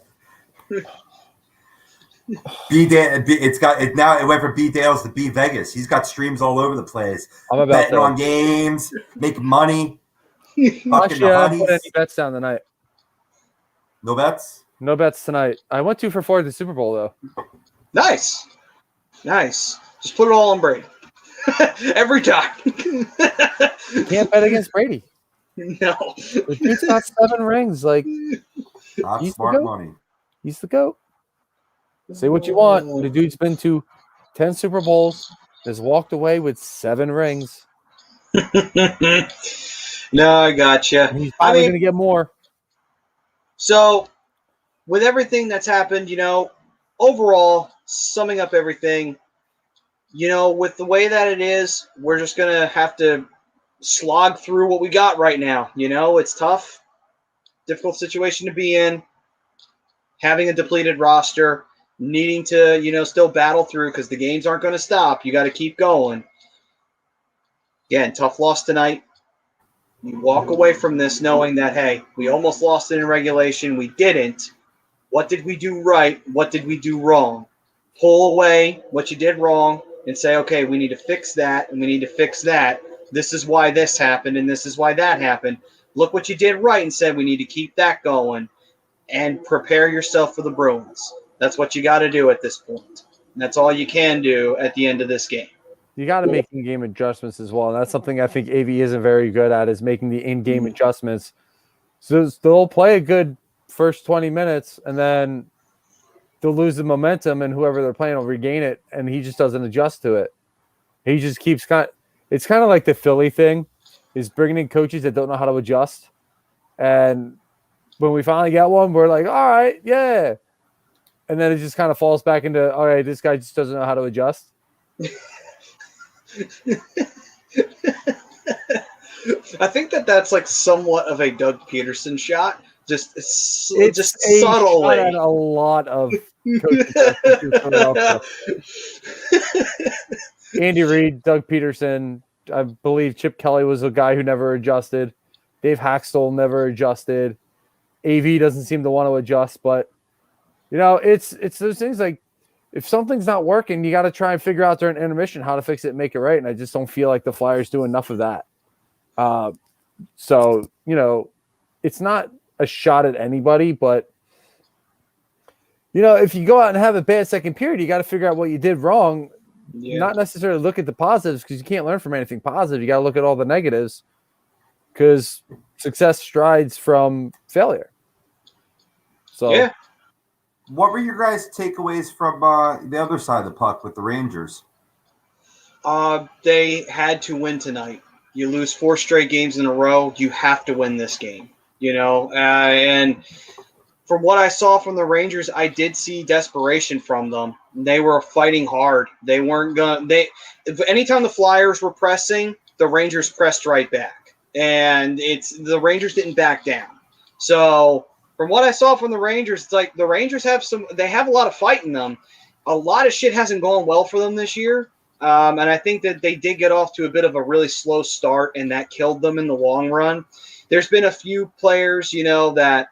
It went from B Dales to B Vegas. He's got streams all over the place. I'm about betting on games, making money. Actually, I didn't put any bets down tonight. No bets? No bets tonight. I went 2 for 4 at the Super Bowl though. Nice. Just put it all on Brady. Every time. You can't bet against Brady. No. The dude's got 7 rings. Like, Not smart money. He's the GOAT. Say what you want. The dude's been to 10 Super Bowls, has walked away with 7 rings. No, I gotcha. He's probably going to get more. So, with everything that's happened, overall, summing up everything, with the way that it is, we're just going to have to slog through what we got right now. It's tough, difficult situation to be in, having a depleted roster, needing to, still battle through because the games aren't going to stop. You got to keep going. Again, tough loss tonight. You walk away from this knowing that, hey, we almost lost it in regulation. We didn't. What did we do right? What did we do wrong? Pull away what you did wrong and say, okay, we need to fix that and we need to fix that. This is why this happened and this is why that happened. Look what you did right and said we need to keep that going and prepare yourself for the Bruins. That's what you got to do at this point. And that's all you can do at the end of this game. You got to make in-game adjustments as well, and that's something I think AV isn't very good at, is making the in-game adjustments. So they'll play a good first 20 minutes, and then they'll lose the momentum, and whoever they're playing will regain it, and he just doesn't adjust to it. He just keeps it's kind of like the Philly thing, is bringing in coaches that don't know how to adjust. And when we finally get one, we're like, all right, yeah. And then it just kind of falls back into, all right, this guy just doesn't know how to adjust. I think that's like somewhat of a Doug Peterson shot. Just It's subtly. A lot of coaches. Andy Reid, Doug Peterson, I believe Chip Kelly was a guy who never adjusted. Dave Haxtell never adjusted. AV doesn't seem to want to adjust, but it's those things like, if something's not working, you got to try and figure out during intermission how to fix it and make it right. And I just don't feel like the Flyers do enough of that. So, it's not a shot at anybody, but, if you go out and have a bad second period, you got to figure out what you did wrong. Yeah. Not necessarily look at the positives, because you can't learn from anything positive. You got to look at all the negatives, because success strides from failure. So, yeah. What were your guys' takeaways from the other side of the puck with the Rangers? They had to win tonight. You lose 4 straight games in a row, you have to win this game. And from what I saw from the Rangers, I did see desperation from them. They were fighting hard. They weren't anytime the Flyers were pressing, the Rangers pressed right back. And the Rangers didn't back down. So from what I saw from the Rangers, it's like the Rangers have a lot of fight in them. A lot of shit hasn't gone well for them this year. And I think that they did get off to a bit of a really slow start, and that killed them in the long run. There's been a few players, that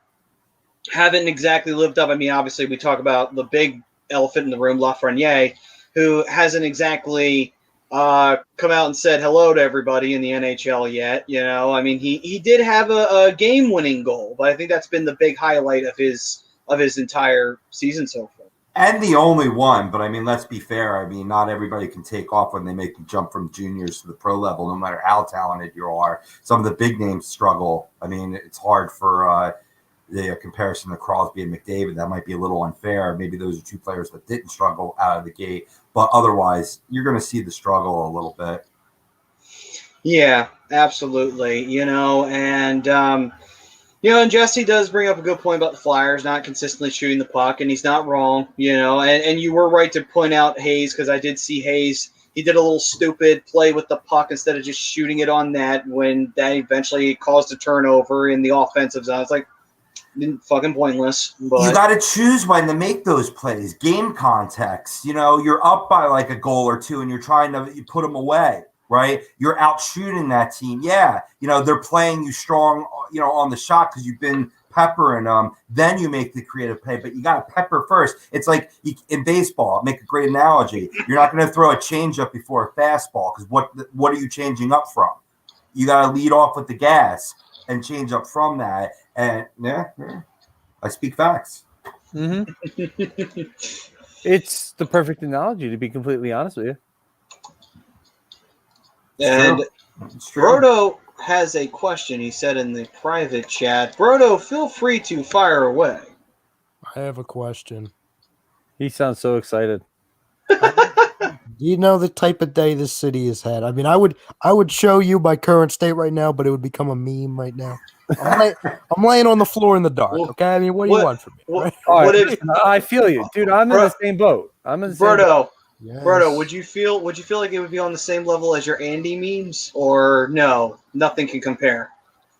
haven't exactly lived up. I mean, obviously we talk about the big elephant in the room, Lafreniere, who hasn't exactly come out and said hello to everybody in the NHL yet. I mean, he did have a game-winning goal, but I think that's been the big highlight of his entire season so far. And the only one, but I mean, let's be fair. I mean, not everybody can take off when they make the jump from juniors to the pro level, no matter how talented you are. Some of the big names struggle. I mean, it's hard for the comparison to Crosby and McDavid. That might be a little unfair. Maybe those are 2 players that didn't struggle out of the gate. But otherwise, you're going to see the struggle a little bit. Yeah, absolutely. And Jesse does bring up a good point about the Flyers not consistently shooting the puck, and he's not wrong, and you were right to point out Hayes, because I did see Hayes. He did a little stupid play with the puck instead of just shooting it on net, when that eventually caused a turnover in the offensive zone. It's like, fucking pointless. But you got to choose when to make those plays. Game context. You're up by like a goal or 2, and you're trying to put them away. Right? You're out shooting that team. Yeah. They're playing you strong, on the shot because you've been peppering them. Then you make the creative play, but you got to pepper first. It's like in baseball, make a great analogy. You're not going to throw a changeup before a fastball, because what are you changing up from? You got to lead off with the gas and change up from that. And yeah, I speak facts. Mm-hmm. It's the perfect analogy, to be completely honest with you. And Brodo has a question, he said in the private chat. Brodo, feel free to fire away. I have a question. He sounds so excited. You know the type of day this city has had. I mean, I would show you my current state right now, but it would become a meme right now. I'm laying on the floor in the dark. Okay, I mean, what do you want from me? Right? I feel you, dude. I'm in the same boat. Brodo. Yes. Brodo, would you feel like it would be on the same level as your Andy memes, or no? Nothing can compare.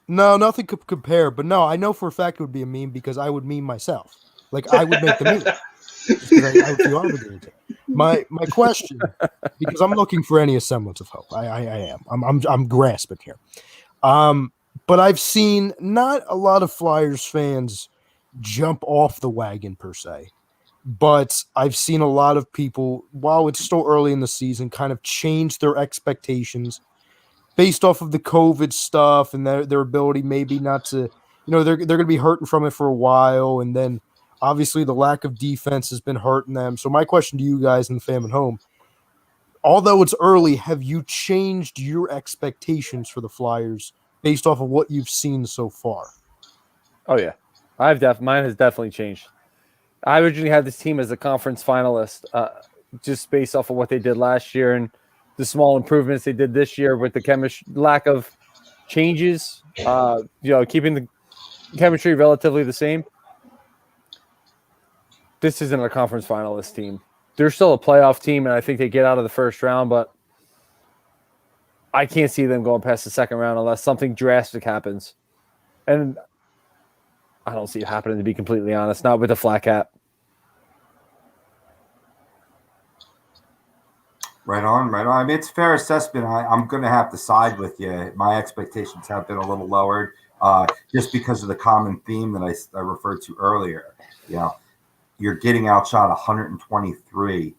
No, nothing could compare. But no, I know for a fact it would be a meme, because I would meme myself. Like, I would make the meme. Just 'cause I would feel obligated to. My question, because I'm looking for any semblance of hope. I am. I'm grasping here. But I've seen not a lot of Flyers fans jump off the wagon per se. But I've seen a lot of people, while it's still early in the season, kind of change their expectations based off of the COVID stuff and their ability maybe not to, they're going to be hurting from it for a while. And then Obviously, the lack of defense has been hurting them. So my question to you guys and the fam at home, although it's early, have you changed your expectations for the Flyers based off of what you've seen so far? Oh yeah, mine has definitely changed. I originally had this team as a conference finalist, just based off of what they did last year and the small improvements they did this year with the lack of changes. Keeping the chemistry relatively the same. This isn't a conference finalist team. They're still a playoff team, and I think they get out of the first round, but I can't see them going past the second round unless something drastic happens. And I don't see it happening, to be completely honest, not with the flat cap. Right on. I mean, it's a fair assessment. I'm going to have to side with you. My expectations have been a little lowered just because of the common theme that I referred to earlier. You're getting outshot 123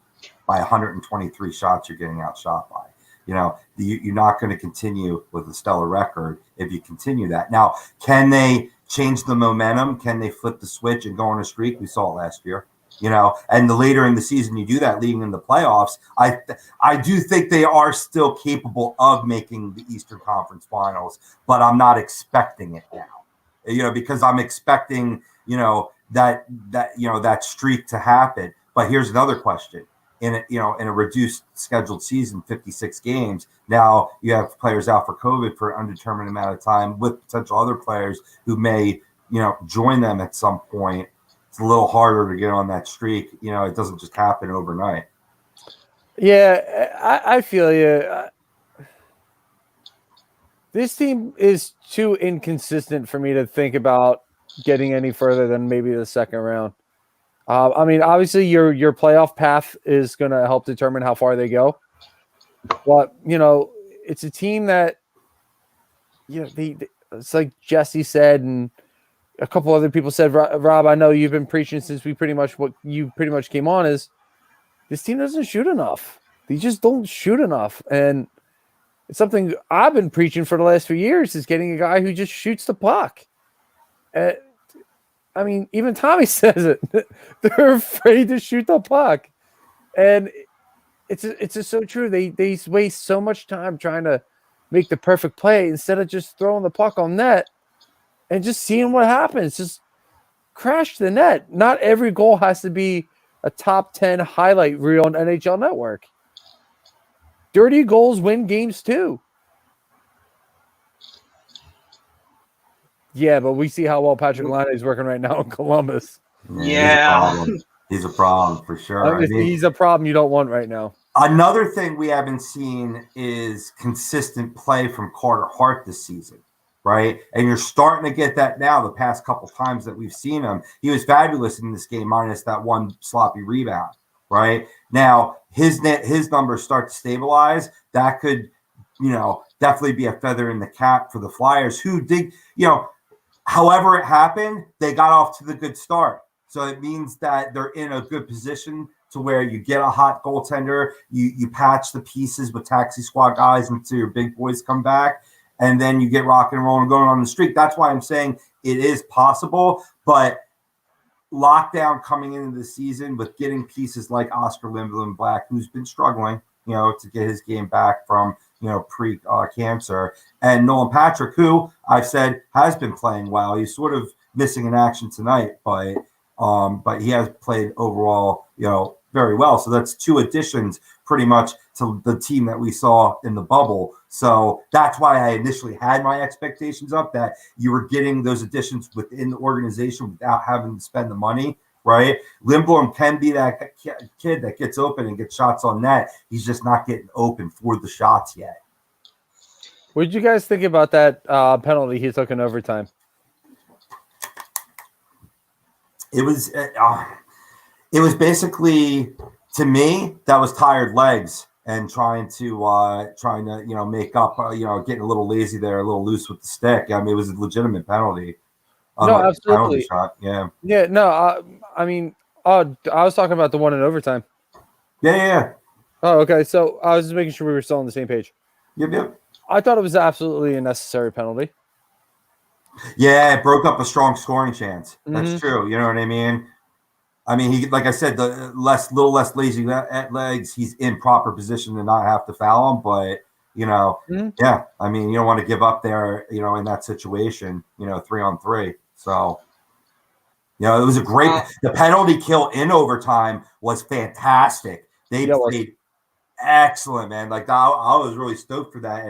by 123 shots. You're getting outshot by. You're not going to continue with a stellar record if you continue that. Now, can they change the momentum? Can they flip the switch and go on a streak? We saw it last year. And the later in the season you do that, leading in the playoffs, I do think they are still capable of making the Eastern Conference Finals, but I'm not expecting it now. Because I'm expecting, that streak to happen. But here's another question. In a reduced scheduled season, 56 games, now you have players out for COVID for an undetermined amount of time with potential other players who may, join them at some point. It's a little harder to get on that streak. It doesn't just happen overnight. Yeah, I feel you. This team is too inconsistent for me to think about getting any further than maybe the second round. Obviously your playoff path is going to help determine how far they go. But, it's a team that, it's like Jesse said, and a couple other people said, Rob, I know you've been preaching since what you pretty much came on is this team doesn't shoot enough. They just don't shoot enough. And it's something I've been preaching for the last few years is getting a guy who just shoots the puck. Even Tommy says it. They're afraid to shoot the puck. And it's just so true. They waste so much time trying to make the perfect play instead of just throwing the puck on net and just seeing what happens. Just crash the net. Not every goal has to be a top 10 highlight reel on NHL Network. Dirty goals win games too. Yeah, but we see how well Patrick Laine is working right now in Columbus. Yeah. He's a problem for sure. He's a problem you don't want right now. Another thing we haven't seen is consistent play from Carter Hart this season, right? And you're starting to get that now the past couple times that we've seen him. He was fabulous in this game minus that one sloppy rebound, right? Now, his numbers start to stabilize. That could, definitely be a feather in the cap for the Flyers who did, however it happened, they got off to the good start. So it means that they're in a good position to where you get a hot goaltender, you patch the pieces with taxi squad guys until your big boys come back, and then you get rock and roll and going on the streak. That's why I'm saying it is possible, but lockdown coming into the season with getting pieces like Oscar Lindblom Black, who's been struggling, to get his game back from, pre-cancer, and Nolan Patrick, who I've said has been playing well. He's sort of missing in action tonight, but he has played overall, very well. So that's two additions pretty much to the team that we saw in the bubble. So that's why I initially had my expectations up that you were getting those additions within the organization without having to spend the money, right? Lindblom can be that kid that gets open and gets shots on net. He's just not getting open for the shots yet. What did you guys think about that penalty he took in overtime? It was basically, to me, that was tired legs and trying to make up, getting a little lazy there, a little loose with the stick. It was a legitimate penalty. No, absolutely. Shot. Yeah. Yeah. No. I was talking about the one in overtime. Yeah. Oh, okay. So I was just making sure we were still on the same page. Yep. I thought it was absolutely a necessary penalty. Yeah, it broke up a strong scoring chance. That's true. You know what I mean? I mean, he, like I said, the little less lazy legs. He's in proper position to not have to foul him. But yeah. I mean, you don't want to give up there. In that situation. 3-on-3. So. It was a great. The penalty kill in overtime was fantastic. They played excellent, man. Like I was really stoked for that,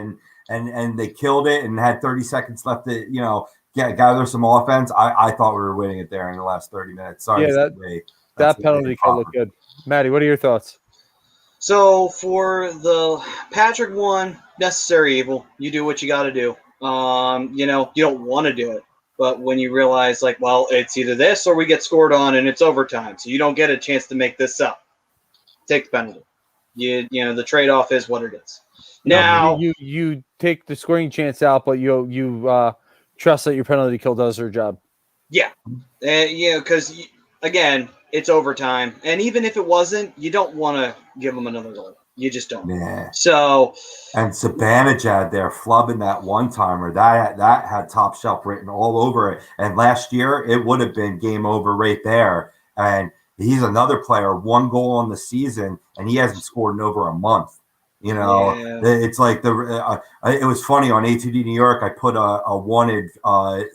and they killed it and had 30 seconds left to gather some offense. I thought we were winning it there in the last 30 minutes. Sorry, that penalty kill looked good. Maddie, what are your thoughts? So for the Patrick one, necessary evil. You do what you got to do. You don't want to do it. But when you realize, it's either this or we get scored on and it's overtime, so you don't get a chance to make this up. Take the penalty. The trade-off is what it is. Now you take the scoring chance out, but you trust that your penalty kill does their job. Yeah, because again, it's overtime, and even if it wasn't, you don't want to give them another goal. You just don't. Yeah. So. And Sabanajad there flubbing that one-timer. That had top shelf written all over it. And last year, it would have been game over right there. And he's another player, 1 goal on the season, and he hasn't scored in over a month. It's like it was funny on A2D New York. I put a wanted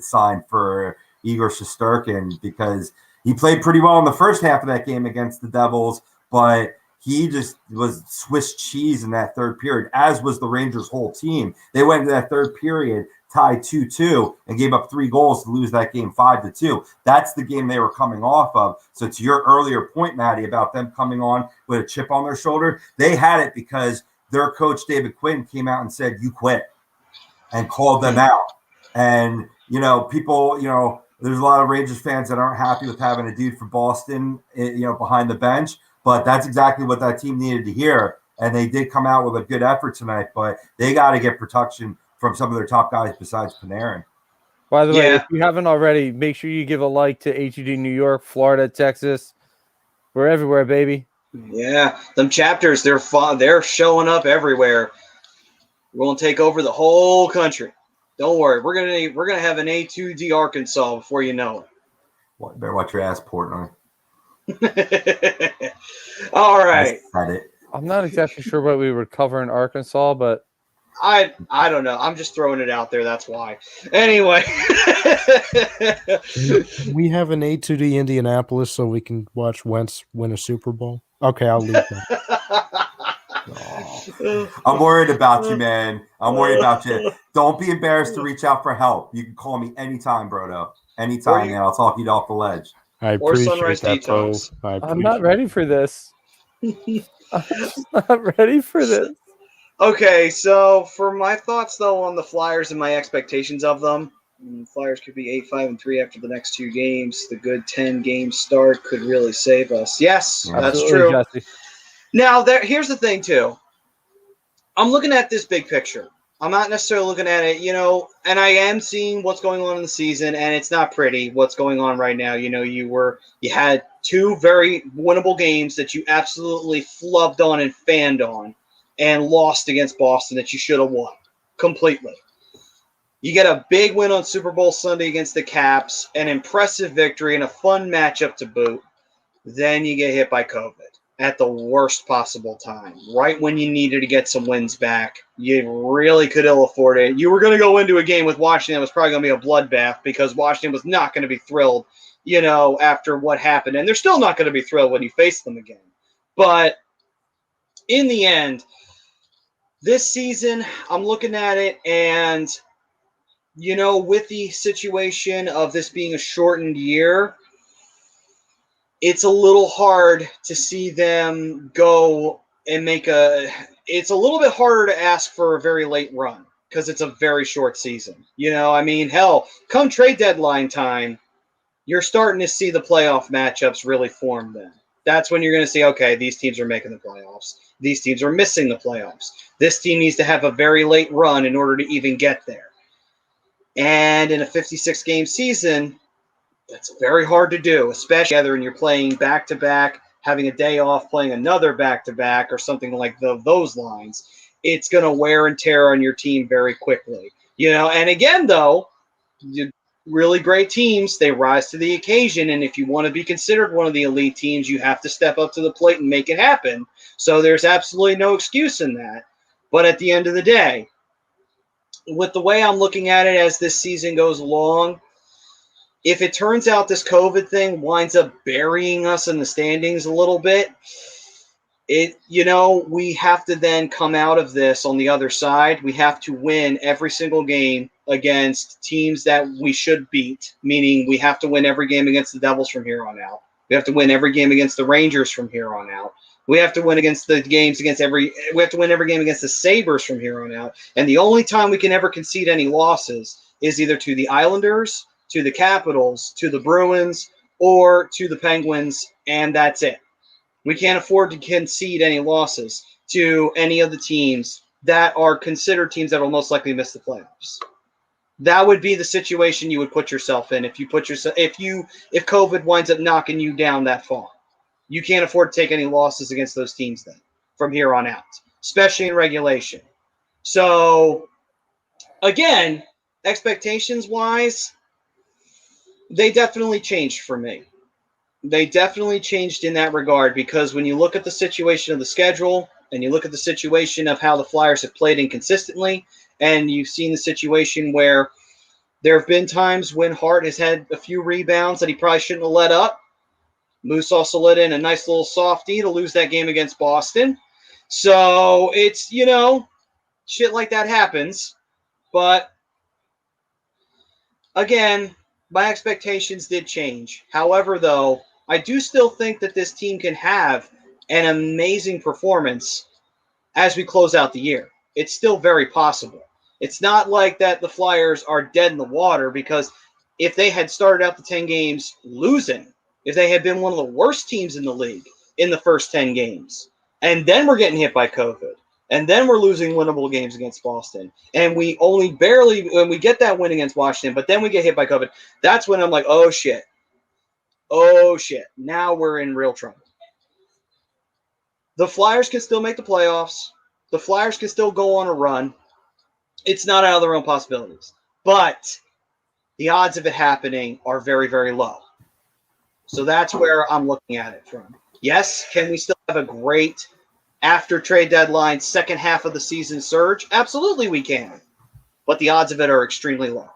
sign for Igor Shesterkin because he played pretty well in the first half of that game against the Devils, but he just was Swiss cheese in that third period, as was the Rangers' whole team. They went into that third period tied 2-2 and gave up 3 goals to lose that game 5-2. That's the game they were coming off of. So to your earlier point, Maddie, about them coming on with a chip on their shoulder, they had it because their coach, David Quinn, came out and said, "You quit," and called them out. And, people, there's a lot of Rangers fans that aren't happy with having a dude from Boston, behind the bench. But that's exactly what that team needed to hear. And they did come out with a good effort tonight, but they got to get protection from some of their top guys besides Panarin. By the way, if you haven't already, make sure you give a like to HUD New York, Florida, Texas. We're everywhere, baby. Yeah, them chapters, they're fun. They're showing up everywhere. We're going to take over the whole country. Don't worry. We're gonna have an A2D Arkansas before you know it. Well, better watch your ass, Portnoy. All right. I'm not exactly sure what we would cover in Arkansas, but I don't know. I'm just throwing it out there. That's why. Anyway, we have an A2D Indianapolis, so we can watch Wentz win a Super Bowl. Okay, I'll leave that. I'm worried about you, man. I'm worried about you. Don't be embarrassed to reach out for help. You can call me anytime, Brodo. Anytime, man. I'll talk you off the ledge. I appreciate that, bro. I'm not ready for this. I'm not ready for this. Okay, so for my thoughts, though, on the Flyers and my expectations of them, Flyers could be 8-5-3 after the next 2 games. The good 10-game start could really save us. Yes, that's true. Jesse. Now, here's the thing, too. I'm looking at this big picture. I'm not necessarily looking at it, and I am seeing what's going on in the season, and it's not pretty what's going on right now. You had 2 very winnable games that you absolutely flubbed on and fanned on and lost against Boston that you should have won completely. You get a big win on Super Bowl Sunday against the Caps, an impressive victory, and a fun matchup to boot. Then you get hit by COVID at the worst possible time, right when you needed to get some wins back. You really could ill afford it. You were going to go into a game with Washington that was probably going to be a bloodbath because Washington was not going to be thrilled, after what happened. And they're still not going to be thrilled when you face them again. But in the end, this season, I'm looking at it and, with the situation of this being a shortened year, it's a little hard to see them go and it's a little bit harder to ask for a very late run because it's a very short season. Hell, come trade deadline time, you're starting to see the playoff matchups really form then. That's when you're going to see, okay, these teams are making the playoffs. These teams are missing the playoffs. This team needs to have a very late run in order to even get there. And in a 56-game season, that's very hard to do, especially when you're playing back-to-back, having a day off, playing another back-to-back or something like those lines. It's going to wear and tear on your team very quickly. And again, though, really great teams, they rise to the occasion. And if you want to be considered one of the elite teams, you have to step up to the plate and make it happen. So there's absolutely no excuse in that. But at the end of the day, with the way I'm looking at it as this season goes along, if it turns out this COVID thing winds up burying us in the standings a little bit, we have to then come out of this on the other side. We have to win every single game against teams that we should beat, meaning we have to win every game against the Devils from here on out. We have to win every game against the Rangers from here on out. We have to win we have to win every game against the Sabres from here on out. And the only time we can ever concede any losses is either to the Islanders, to the Capitals, to the Bruins, or to the Penguins, and that's it. We can't afford to concede any losses to any of the teams that are considered teams that will most likely miss the playoffs. That would be the situation you would put yourself in if COVID winds up knocking you down that far. You can't afford to take any losses against those teams then from here on out, especially in regulation. So, again, expectations-wise, they definitely changed for me. They definitely changed in that regard because when you look at the situation of the schedule and you look at the situation of how the Flyers have played inconsistently, and you've seen the situation where there have been times when Hart has had a few rebounds that he probably shouldn't have let up. Moose also let in a nice little softie to lose that game against Boston. So it's, shit like that happens. But again, my expectations did change. However, though, I do still think that this team can have an amazing performance as we close out the year. It's still very possible. It's not like that the Flyers are dead in the water, because if they had started out the 10 games losing, if they had been one of the worst teams in the league in the first 10 games, and then we're getting hit by COVID, and then we're losing winnable games against Boston, and we only barely, when we get that win against Washington, but then we get hit by COVID, that's when I'm like, oh shit, now we're in real trouble. The Flyers can still make the playoffs. The Flyers can still go on a run. It's not out of the realm of possibilities. But the odds of it happening are very, very low. So that's where I'm looking at it from. Yes, can we still have a great after trade deadline second half of the season surge? Absolutely we can. But the odds of it are extremely low.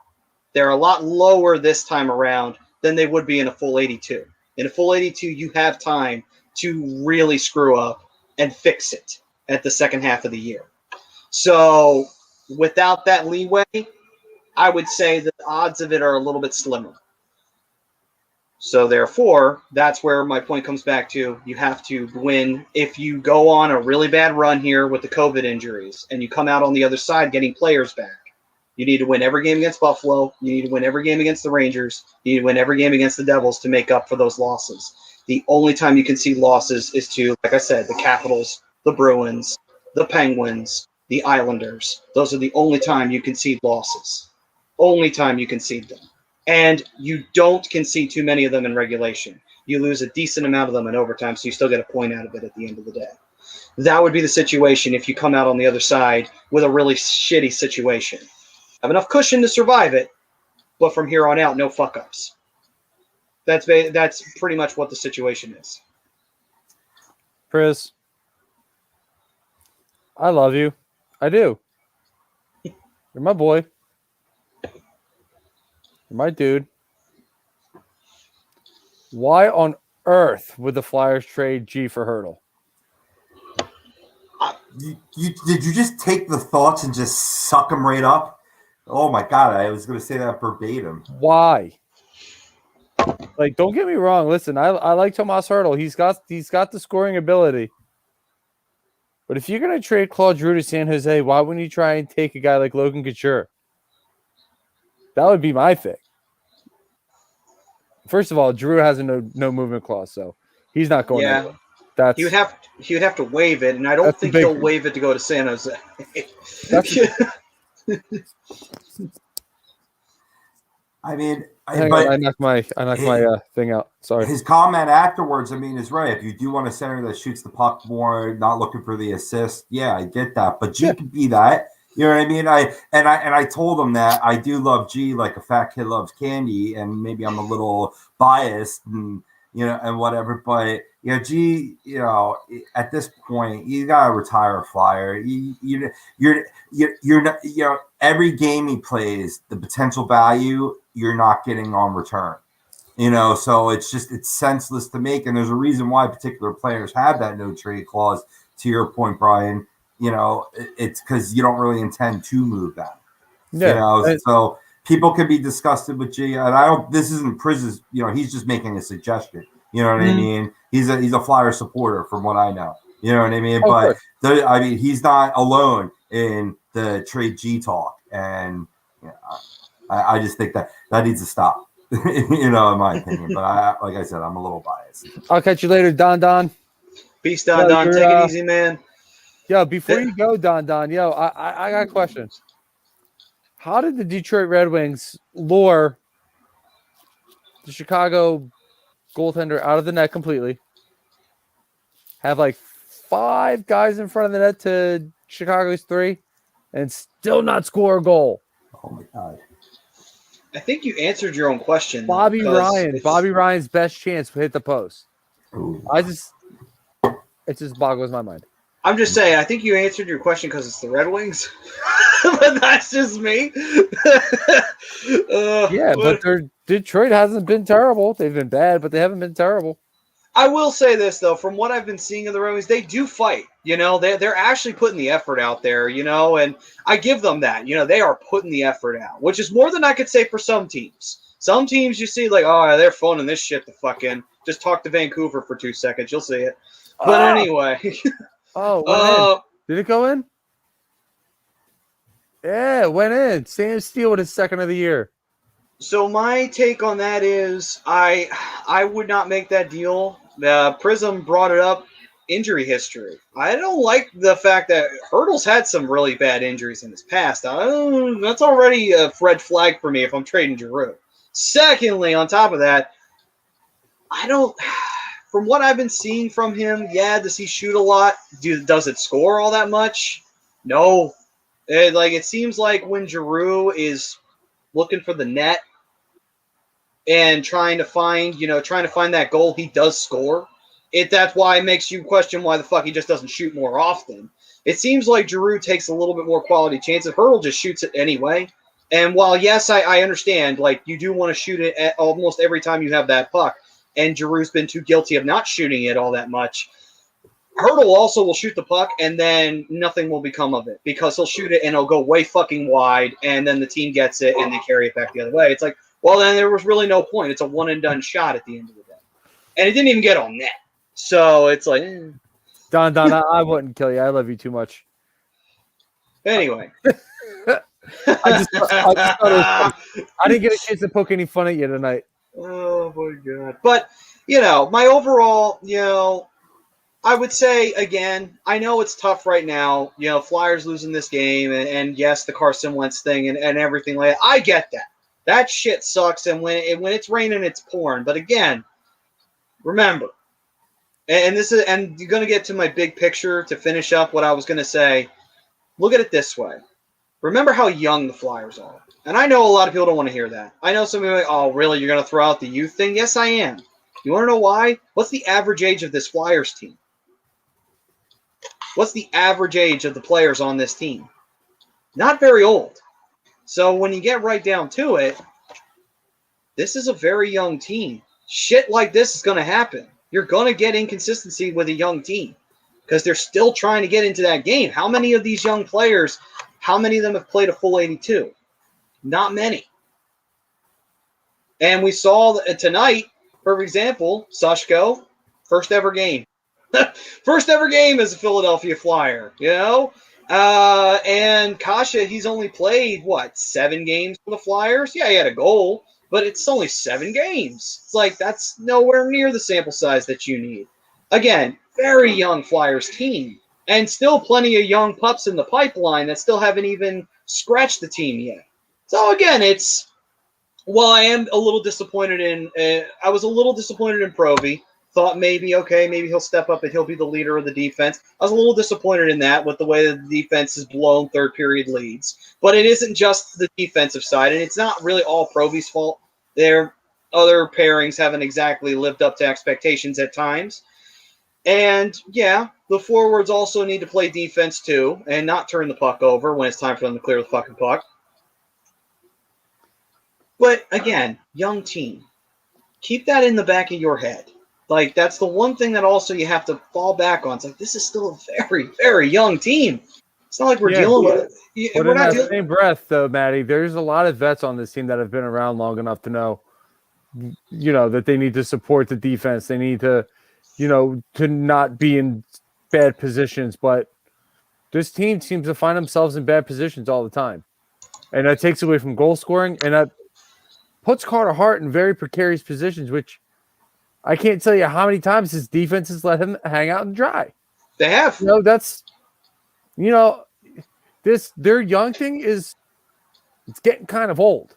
They're a lot lower this time around than they would be in a full 82. In a full 82, you have time to really screw up and fix it at the second half of the year. So without that leeway, I would say the odds of it are a little bit slimmer. So therefore, that's where my point comes back to. You have to win. If you go on a really bad run here with the COVID injuries and you come out on the other side getting players back, you need to win every game against Buffalo. You need to win every game against the Rangers. You need to win every game against the Devils to make up for those losses. The only time you can see losses is to, like I said, the Capitals, the Bruins, the Penguins, the Islanders. Those are the only time you concede losses. Only time you concede them. And you don't concede too many of them in regulation. You lose a decent amount of them in overtime, so you still get a point out of it at the end of the day. That would be the situation if you come out on the other side with a really shitty situation. Have enough cushion to survive it, but from here on out, no fuck-ups. That's pretty much what the situation is. Chris, I love you. I do. You're my boy. You're my dude. Why on earth would the Flyers trade G for Hurdle? Did you just take the thoughts and just suck them right up? Oh my God, I was going to say that verbatim. Why? Like, don't get me wrong. Listen, I like Tomas Hurdle. He's got the scoring ability. But if you're going to trade Claude Giroux to San Jose, why wouldn't you try and take a guy like Logan Couture? That would be my thing. First of all, Giroux has a no movement clause, so he's not going anywhere. He would have to waive it, and I don't think he'll waive it to go to San Jose. I mean, I knocked my thing out. Sorry. His comment afterwards, I mean, is right. If you do want a center that shoots the puck more, not looking for the assist, yeah, I get that. But G can be that. You know what I mean? I told him that I do love G like a fat kid loves candy, and maybe I'm a little biased and and whatever. But G, at this point, you gotta retire a Flyer. You're not, every game he plays, the potential value you're not getting on return. So it's senseless to make, and there's a reason why particular players have that no trade clause. To your point, Brian. It's because you don't really intend to move them. So people could be disgusted with G, and this isn't Priz's. He's just making a suggestion. You know what I mean? He's a Flyer supporter, from what I know. You know what I mean? But he's not alone in the trade G talk, and I just think that needs to stop. In my opinion. But like I said, I'm a little biased. I'll catch you later, Don. Peace, Don. Take it easy, man. Yo, before you go, Don, I got a question. How did the Detroit Red Wings lure the Chicago goaltender out of the net completely? Have like 5 guys in front of the net to Chicago's 3 and still not score a goal? Oh my God. I think you answered your own question. Bobby Ryan's best chance to hit the post. Ooh. It just boggles my mind. I'm just saying, I think you answered your question because it's the Red Wings. But that's just me. But Detroit hasn't been terrible. They've been bad, but they haven't been terrible. I will say this, though. From what I've been seeing of the Red Wings, they do fight. They're actually putting the effort out there, and I give them that. They are putting the effort out, which is more than I could say for some teams. Some teams you see like, oh, they're phoning this shit the fuck in. Just talk to Vancouver for 2 seconds. You'll see it. But anyway. Did it go in? Yeah, it went in. Sam Steele with his second of the year. So my take on that is I would not make that deal. Prism brought it up, injury history. I don't like the fact that Hurdle's had some really bad injuries in his past. That's already a red flag for me if I'm trading Giroux. Secondly, on top of that, from what I've been seeing from him, does he shoot a lot? Does it score all that much? No. It seems like when Giroux is looking for the net and trying to find that goal, he does score. That's why it makes you question why the fuck he just doesn't shoot more often. It seems like Giroux takes a little bit more quality chances. Hurdle just shoots it anyway. And while, yes, I understand, you do want to shoot it at almost every time you have that puck, and Giroux's been too guilty of not shooting it all that much, Hurdle also will shoot the puck, and then nothing will become of it because he'll shoot it and it'll go way fucking wide, and then the team gets it and they carry it back the other way. It's like, well, then there was really no point. It's a one-and-done shot at the end of the day. And it didn't even get on net. So it's like... Don, I wouldn't kill you. I love you too much. Anyway. I didn't get a chance to poke any fun at you tonight. Oh, my God. But, my overall, I would say, again, I know it's tough right now. Flyers losing this game, and yes, the Carson Wentz thing and everything like that. I get that. That shit sucks, and when it's raining, it's pouring. But again, remember, and you're going to get to my big picture to finish up what I was going to say. Look at it this way. Remember how young the Flyers are. And I know a lot of people don't want to hear that. I know some people are like, oh, really? You're going to throw out the youth thing? Yes, I am. You want to know why? What's the average age of this Flyers team? What's the average age of the players on this team? Not very old. So when you get right down to it, this is a very young team. Shit like this is going to happen. You're going to get inconsistency with a young team because they're still trying to get into that game. How many of these young players, how many of them have played a full 82? Not many. And we saw tonight, for example, Sushko, first ever game. First ever game as a Philadelphia Flyer, and Kasha, he's only played, 7 games for the Flyers? Yeah, he had a goal, but it's only 7 games. It's like, that's nowhere near the sample size that you need. Again, very young Flyers team, and still plenty of young pups in the pipeline that still haven't even scratched the team yet. So again, I am a little disappointed I was a little disappointed in Provy. thought maybe he'll step up and he'll be the leader of the defense. I was a little disappointed in that with the way that the defense has blown third period leads. But it isn't just the defensive side, and it's not really all Provy's fault. Their other pairings haven't exactly lived up to expectations at times. And yeah, the forwards also need to play defense too and not turn the puck over when it's time for them to clear the fucking puck. But again, young team. Keep that in the back of your head. Like, that's the one thing that also you have to fall back on. It's like, this is still a very, very young team. It's not like we're dealing with it. But in that same breath, though, Maddie, there's a lot of vets on this team that have been around long enough to know, that they need to support the defense. They need to, to not be in bad positions. But this team seems to find themselves in bad positions all the time. And that takes away from goal scoring. And that puts Carter Hart in very precarious positions, which I can't tell you how many times his defense has let him hang out and dry. They have. That's, their young thing it's getting kind of old.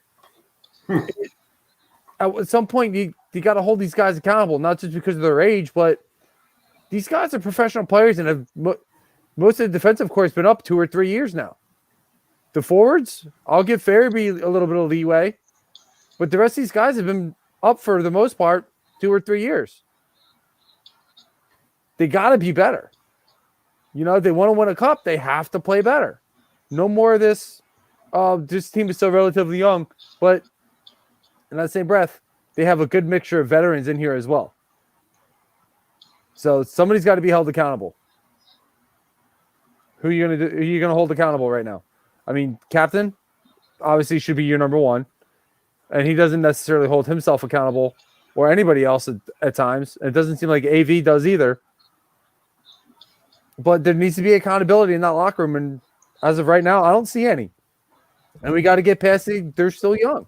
At some point, you got to hold these guys accountable, not just because of their age, but these guys are professional players and have most of the defensive corps has been up 2 or 3 years now. The forwards, I'll give Farabee a little bit of leeway, but the rest of these guys have been up for the most part 2 or 3 years. They got to be better. If they want to win a cup, they have to play better. No more of this. This team is still relatively young, but in that same breath, they have a good mixture of veterans in here as well. So somebody's got to be held accountable. Who are you going to hold accountable right now? I mean, captain obviously should be your number one, and he doesn't necessarily hold himself accountable or anybody else at times. It doesn't seem like AV does either. But there needs to be accountability in that locker room, and as of right now, I don't see any. And we got to get past they're still young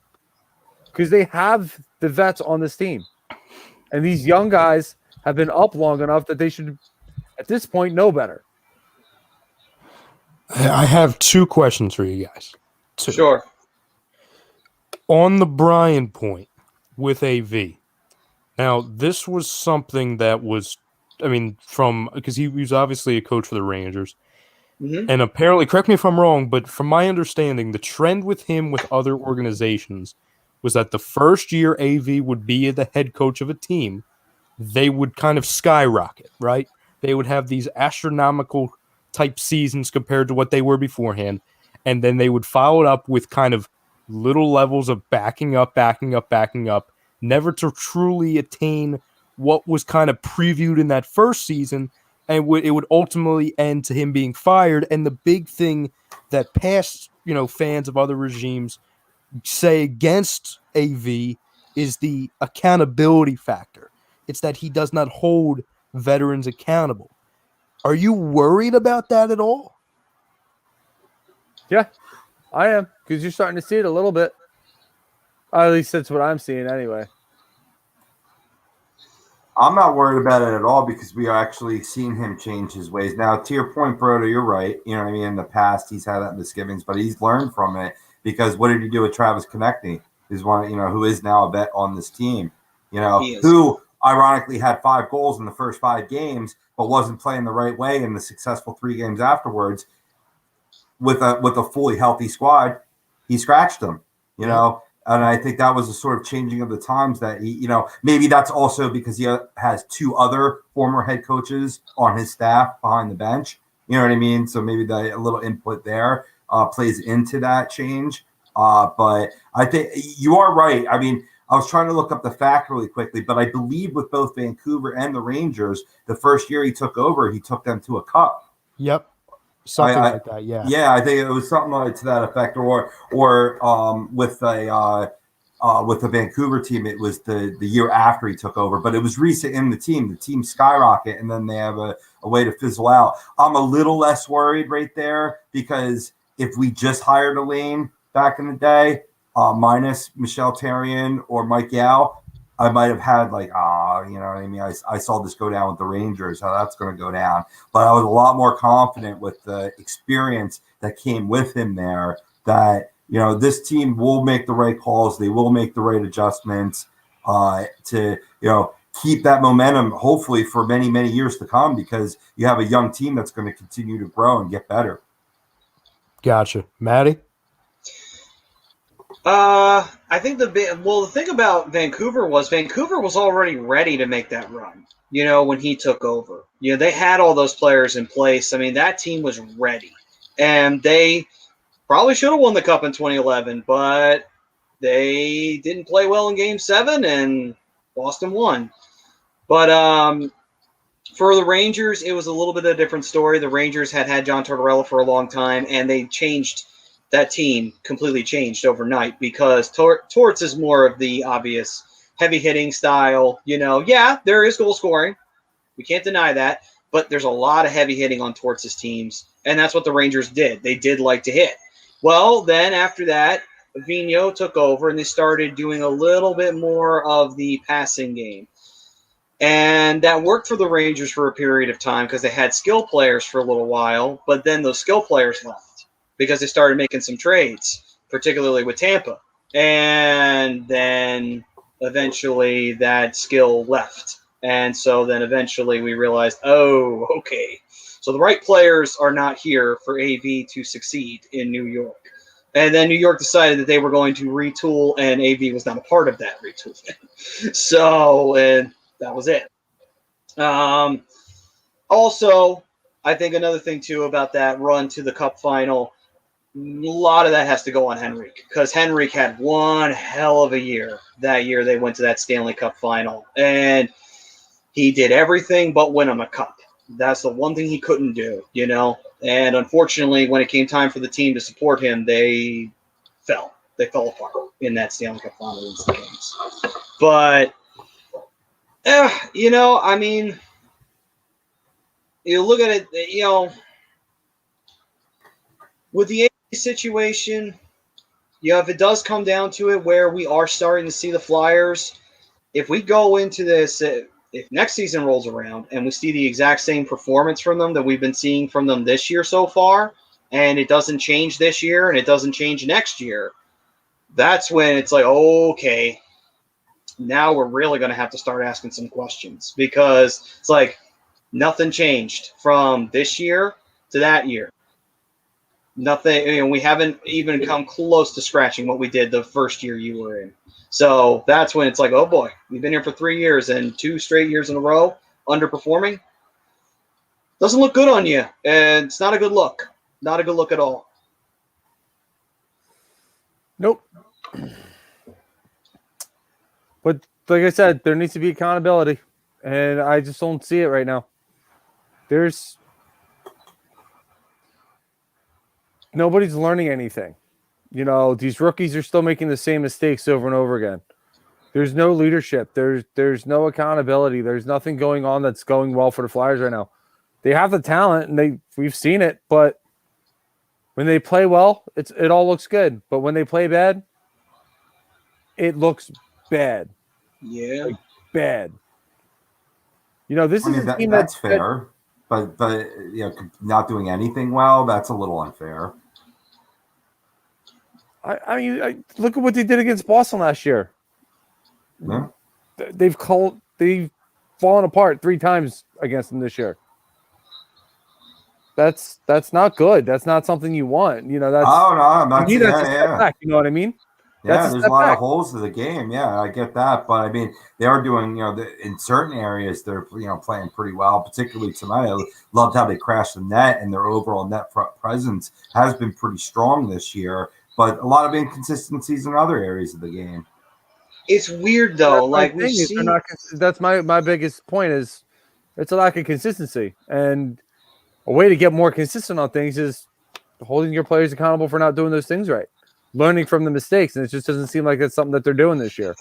because they have the vets on this team. And these young guys have been up long enough that they should, at this point, know better. I have 2 questions for you guys. 2. Sure. On the Brian point with AV. Now, this was something that was, because he was obviously a coach for the Rangers. Mm-hmm. And apparently, correct me if I'm wrong, but from my understanding, the trend with him with other organizations was that the first year AV would be the head coach of a team, they would kind of skyrocket, right? They would have these astronomical type seasons compared to what they were beforehand. And then they would follow it up with kind of little levels of backing up, never to truly attain what was kind of previewed in that first season. And it would ultimately end to him being fired. And the big thing that past, fans of other regimes say against AV is the accountability factor. It's that he does not hold veterans accountable. Are you worried about that at all? Yeah, I am, because you're starting to see it a little bit. At least that's what I'm seeing anyway. I'm not worried about it at all because we are actually seeing him change his ways. Now, to your point, Brodo, you're right. In the past, he's had that misgivings, but he's learned from it because what did he do with Travis Konechny? He's one, who is now a vet on this team, who ironically had 5 goals in the first 5 games, but wasn't playing the right way in the successful 3 games afterwards. With a fully healthy squad, he scratched them, and I think that was a sort of changing of the times that he, maybe that's also because he has 2 other former head coaches on his staff behind the bench. You know what I mean? So maybe a little input there plays into that change. But I think you are right. I mean, I was trying to look up the fact really quickly, but I believe with both Vancouver and the Rangers, the first year he took over, he took them to a cup. Yep. Something like that, yeah. Yeah, I think it was something like to that effect, or with the Vancouver team, it was the year after he took over, but it was recent in the team skyrocket, and then they have a way to fizzle out. I'm a little less worried right there because if we just hired a lane back in the day, minus Michel Therrien or Mike Yao, I might have had you know what I mean? I saw this go down with the Rangers, how that's going to go down. But I was a lot more confident with the experience that came with him there that, this team will make the right calls. They will make the right adjustments to, keep that momentum, hopefully for many, many years to come, because you have a young team that's going to continue to grow and get better. Gotcha. Maddie? I think the thing about Vancouver was already ready to make that run. When he took over, they had all those players in place. I mean, that team was ready, and they probably should have won the cup in 2011, but they didn't play well in Game 7, and Boston won. But for the Rangers, it was a little bit of a different story. The Rangers had John Tortorella for a long time, and they changed that team, completely changed overnight, because Torts is more of the obvious heavy-hitting style. Yeah, there is goal scoring. We can't deny that. But there's a lot of heavy hitting on Torts' teams, and that's what the Rangers did. They did like to hit. Well, then after that, Vigneault took over, and they started doing a little bit more of the passing game. And that worked for the Rangers for a period of time because they had skill players for a little while, but then those skill players left because they started making some trades, particularly with Tampa. And then eventually that skill left. And so then eventually we realized, oh, okay. So the right players are not here for AV to succeed in New York. And then New York decided that they were going to retool, and AV was not a part of that retooling. So, and that was it. Also, I think another thing, too, about that run to the Cup final, a lot of that has to go on Henrik, because Henrik had one hell of a year that year they went to that Stanley Cup final. And he did everything but win them a cup. That's the one thing he couldn't do, And unfortunately, when it came time for the team to support him, they fell. They fell apart in that Stanley Cup final against the Kings. But, I mean, you look at it, with the A situation, if it does come down to it where we are starting to see the Flyers, if we go into this, if next season rolls around and we see the exact same performance from them that we've been seeing from them this year so far, and it doesn't change this year and it doesn't change next year, that's when it's like, okay, now we're really going to have to start asking some questions, because it's like nothing changed from this year to that year. Nothing, we haven't even come close to scratching what we did the first year you were in. So that's when it's like, oh boy, we've been here for 3 years and 2 straight years in a row underperforming. Doesn't look good on you, and it's not a good look. Not a good look at all. Nope. But like I said, there needs to be accountability, and I just don't see it right now. Nobody's learning anything. These rookies are still making the same mistakes over and over again. There's no leadership. There's no accountability. There's nothing going on that's going well for the Flyers right now. They have the talent, and we've seen it, but when they play well, it all looks good. But when they play bad, it looks bad. Yeah. Bad. This is a team that's fair. But not doing anything well, that's a little unfair. I mean, look at what they did against Boston last year. Yeah. They've fallen apart 3 times against them this year. That's not good. That's not something you want. That's I'm not saying that's a step back. You know what I mean? Yeah, there's a lot of holes to the game. Yeah, I get that, but I mean, they are doing. In certain areas, they're playing pretty well. Particularly tonight, I loved how they crashed the net, and their overall net front presence has been pretty strong this year. But a lot of inconsistencies in other areas of the game. It's weird though. Like we see, that's my biggest point is it's a lack of consistency, and a way to get more consistent on things is holding your players accountable for not doing those things right, learning from the mistakes, and it just doesn't seem like that's something that they're doing this year.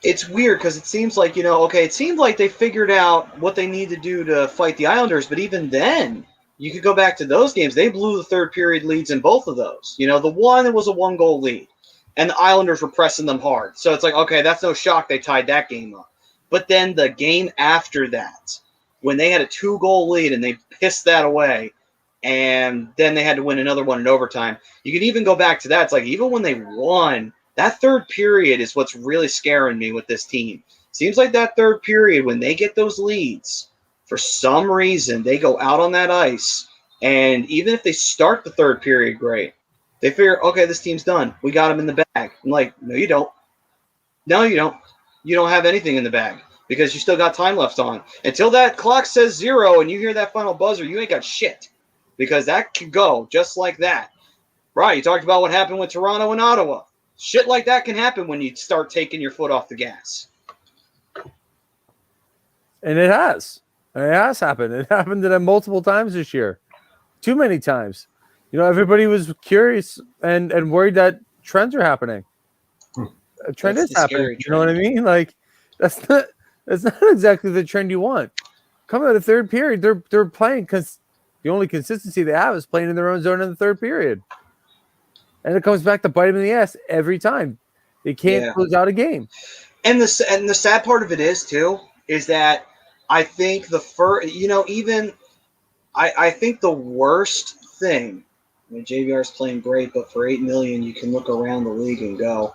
It's weird because it seems like it seemed like they figured out what they need to do to fight the Islanders, but even then. You could go back to those games. They blew the third period leads in both of those. The one, it was a 1-goal lead, and the Islanders were pressing them hard. So it's like, okay, that's no shock they tied that game up. But then the game after that, when they had a 2-goal lead and they pissed that away, and then they had to win another one in overtime, you could even go back to that. It's like even when they won, that third period is what's really scaring me with this team. Seems like that third period, when they get those leads, for some reason, they go out on that ice, and even if they start the third period great, they figure, okay, this team's done. We got them in the bag. I'm like, no, you don't. No, you don't. You don't have anything in the bag because you still got time left on. Until that clock says 0 and you hear that final buzzer, you ain't got shit because that could go just like that. Right, you talked about what happened with Toronto and Ottawa. Shit like that can happen when you start taking your foot off the gas. And it has. It has happened. It happened to them multiple times this year. Too many times. You know, everybody was curious and worried that trends are happening. A trend is happening. You know what I mean? Like, that's not exactly the trend you want. Coming out of the third period, they're playing because the only consistency they have is playing in their own zone in the third period. And it comes back to bite them in the ass every time. They can't close out a game. And the sad part of it is, too, is that I think I think the worst thing, I mean, JVR is playing great, but for $8 million, you can look around the league and go,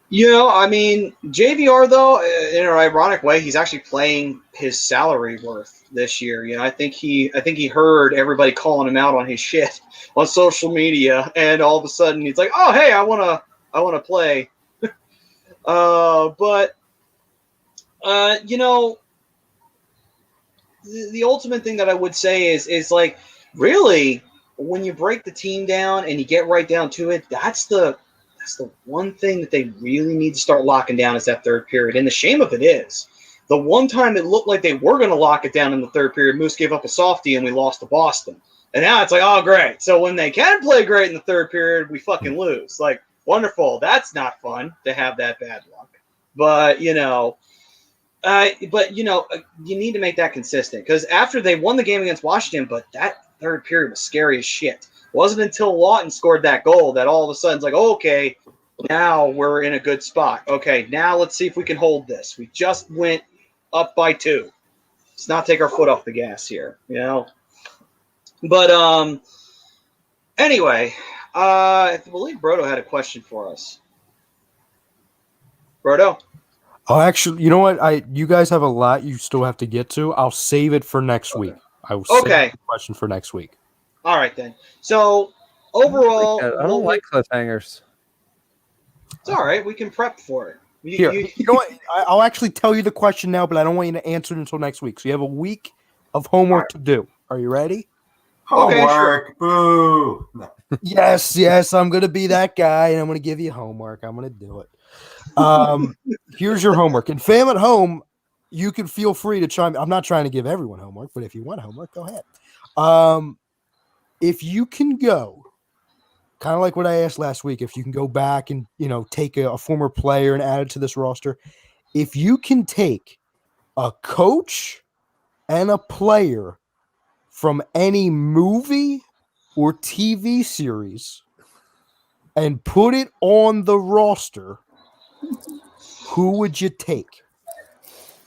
you know, I mean, JVR, though, in an ironic way, he's actually playing his salary worth this year. You know, I think he heard everybody calling him out on his shit on social media, and all of a sudden he's like, "Oh, hey, I wanna play." You know, the ultimate thing that I would say is like, really, when you break the team down and you get right down to it, that's the one thing that they really need to start locking down is that third period. And the shame of it is, the one time it looked like they were going to lock it down in the third period, Moose gave up a softie and we lost to Boston. And now it's like, oh, great. So when they can play great in the third period, we fucking lose. Like, wonderful. That's not fun to have that bad luck. But, you know, you need to make that consistent. Because after they won the game against Washington, but that third period was scary as shit. It wasn't until Lawton scored that goal that all of a sudden it's like, okay, now we're in a good spot. Okay, now let's see if we can hold this. We just went up by 2. Let's not take our foot off the gas here, you know? But anyway, I believe Brodo had a question for us. Brodo? Oh, actually, you know what? You guys have a lot you still have to get to. I'll save it for next week. I will save the question for next week. All right, then. So, overall... I don't like cliffhangers. It's all right. We can prep for it. You know what? I'll actually tell you the question now, but I don't want you to answer it until next week. So you have a week of homework to do. Are you ready? Homework. Okay, sure. Boo. Yes. I'm going to be that guy, and I'm going to give you homework. I'm going to do it. Here's your homework. And fam at home, you can feel free to chime. I'm not trying to give everyone homework, but if you want homework, go ahead. If you can go, kind of like what I asked last week, if you can go back and, you know, take a former player and add it to this roster, if you can take a coach and a player from any movie or TV series and put it on the roster, who would you take?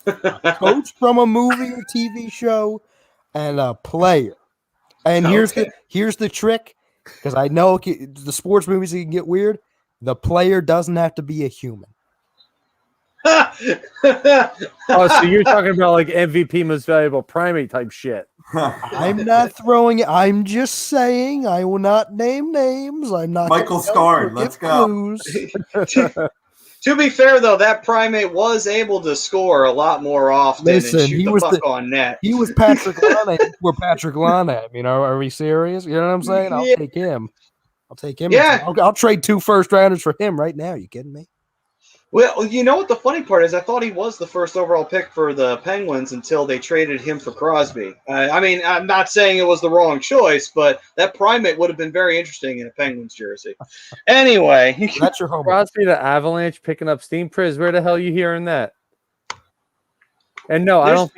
A coach from a movie or TV show and a player. And here's the trick, because I know the sports movies can get weird. The player doesn't have to be a human. Oh, so you're talking about like MVP most valuable primate type shit. I'm not throwing it. I'm just saying I will not name names. I'm not Michael Scarn. Let's go. To be fair, though, that primate was able to score a lot more often and shoot the puck on net. He was Patrick Laine. We're Patrick Laine. I mean, are we serious? You know what I'm saying? I'll take him. Yeah. I'll trade 2 first-rounders for him right now. You kidding me? Well, you know what the funny part is? I thought he was the first overall pick for the Penguins until they traded him for Crosby. I mean, I'm not saying it was the wrong choice, but that primate would have been very interesting in a Penguins jersey. Anyway. That's your homework. Crosby to Avalanche picking up steam. Priz, where the hell are you hearing that? And no, I don't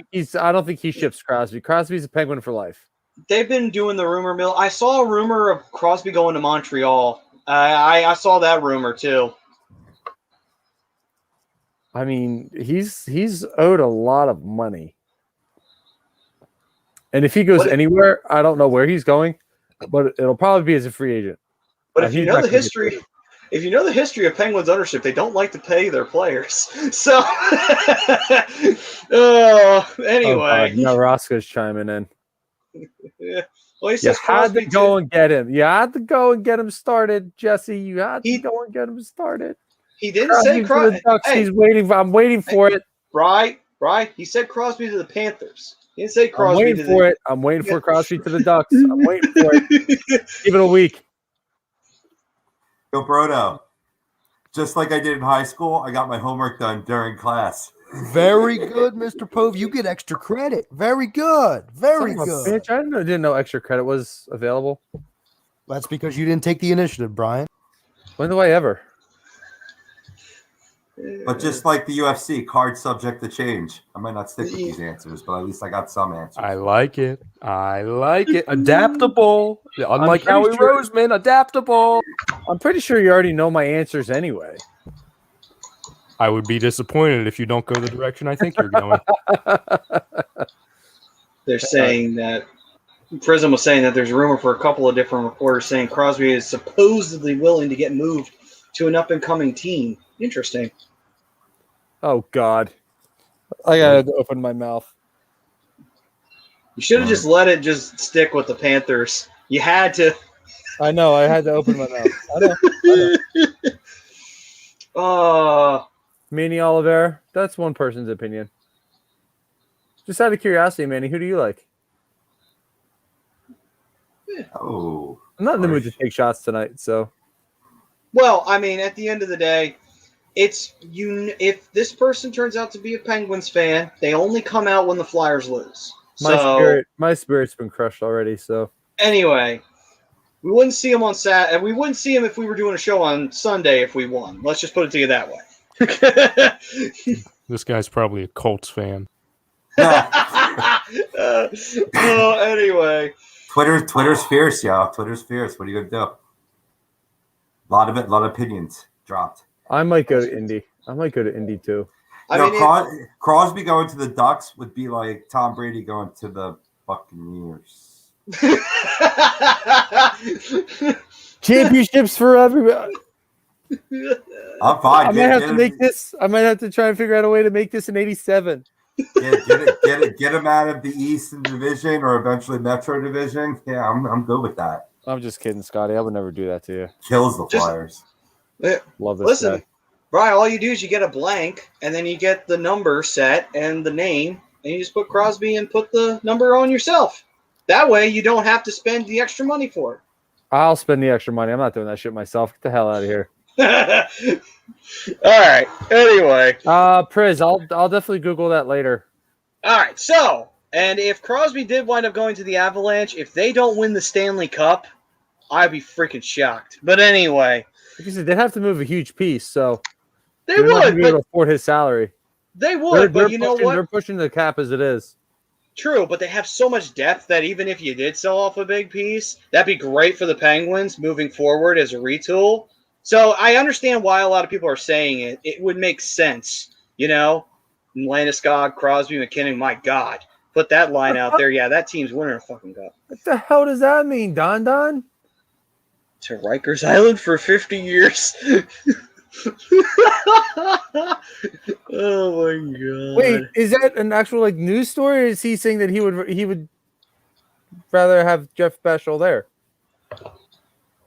think he ships Crosby. Crosby's a Penguin for life. They've been doing the rumor mill. I saw a rumor of Crosby going to Montreal. I saw that rumor too. I mean, he's owed a lot of money. And if he goes anywhere, I don't know where he's going, but it'll probably be as a free agent. But if you know the history if you know the history of Penguins ownership, they don't like to pay their players. So, anyway. No, Roscoe's chiming in. Yeah. Well, he You says had to Crosby go too. and get him. You had to go and get him started, Jesse. You had to go and get him started. He didn't say Crosby to the Ducks. Hey, He's waiting. I'm waiting for it. Right. He said Crosby to the Panthers. He didn't say Crosby I'm waiting for it. I'm waiting for Crosby to the Ducks. I'm waiting for it. Give it a week. Yo, Brodo. Just like I did in high school, I got my homework done during class. Very good, Mr. Pove. You get extra credit. Very good. Very Son of a good. bitch, I didn't know extra credit was available. That's because you didn't take the initiative, Brian. When do I ever? But just like the UFC, card subject to change. I might not stick with these answers, but at least I got some answers. I like it. Adaptable. Unlike pretty Howie sure- Roseman, adaptable. I'm pretty sure you already know my answers anyway. I would be disappointed if you don't go the direction I think you're going. They're saying that Prism was saying that there's a rumor for a couple of different reporters saying Crosby is supposedly willing to get moved to an up-and-coming team. Interesting. Oh, God. I got to open my mouth. You should have just let it just stick with the Panthers. You had to. I know. I had to open my mouth. I know. Manny Oliveira. That's one person's opinion. Just out of curiosity, Manny, who do you like? Oh. I'm not in the mood to take shots tonight, so. Well, I mean, at the end of the day, it's if this person turns out to be a Penguins fan, they only come out when the Flyers lose. My spirit's been crushed already, so. Anyway, we wouldn't see him on Saturday. We wouldn't see him if we were doing a show on Sunday if we won. Let's just put it to you that way. This guy's probably a Colts fan. Anyway. Twitter's fierce, y'all. Twitter's fierce. What are you gonna do? A lot of opinions dropped. I might go to Indy. I might go to Indy too. Crosby going to the Ducks would be like Tom Brady going to the Buccaneers. Championships for everybody. I'm fine. I might have to make this. I might have to try and figure out a way to make this in '87. Get him out of the Eastern Division or eventually Metro Division. Yeah, I'm good with that. I'm just kidding, Scotty. I would never do that to you. Kills the Flyers. Love this Listen, guy. Brian, all you do is you get a blank, and then you get the number set and the name, and you just put Crosby and put the number on yourself. That way, you don't have to spend the extra money for it. I'll spend the extra money. I'm not doing that shit myself. Get the hell out of here. All right. Anyway. Priz, I'll definitely Google that later. All right. So, and if Crosby did wind up going to the Avalanche, if they don't win the Stanley Cup, I'd be freaking shocked. But anyway. Like I said, they'd have to move a huge piece, so they would be able to afford his salary. They would, but you know what? They're pushing the cap as it is. True, but they have so much depth that even if you did sell off a big piece, that'd be great for the Penguins moving forward as a retool. So I understand why a lot of people are saying it. It would make sense, you know? Landeskog, Crosby, McKinnon, my God. Put that line out there. Yeah, that team's winning a fucking cup. What the hell does that mean, Don? To Rikers Island for 50 years. Oh my God! Wait, is that an actual news story, or is he saying that he would rather have Jeff Bechtel there?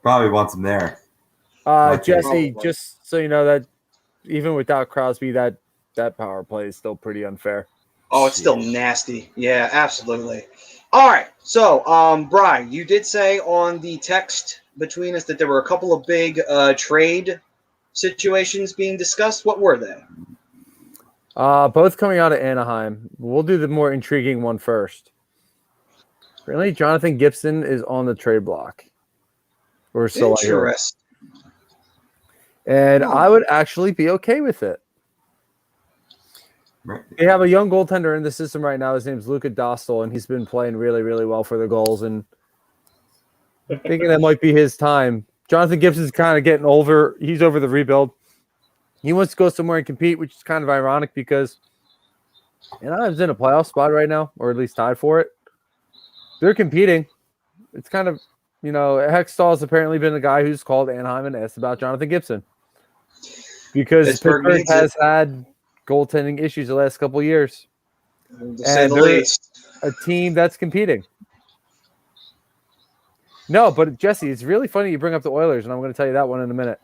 Probably wants him there. Jesse, just so you know that even without Crosby, that power play is still pretty unfair. Oh, it's still nasty. Yeah, absolutely. All right. So, Brian, you did say on the text between us that there were a couple of big trade situations being discussed. What were they? Both coming out of Anaheim. We'll do the more intriguing one first. Apparently, Jonathan Gibson is on the trade block. Or so I hear. And I would actually be okay with it. They have a young goaltender in the system right now. His name's Luka Dostal, and he's been playing really, really well for the goals. And I'm thinking that might be his time. Jonathan Gibson's kind of getting over. He's over the rebuild. He wants to go somewhere and compete, which is kind of ironic because Anaheim's in a playoff spot right now, or at least tied for it. They're competing. It's kind of, Hextall has apparently been the guy who's called Anaheim and asked about Jonathan Gibson because Pittsburgh has had goaltending issues the last couple of years. To say the least. A team that's competing. No, but Jesse, it's really funny you bring up the Oilers, and I'm going to tell you that one in a minute.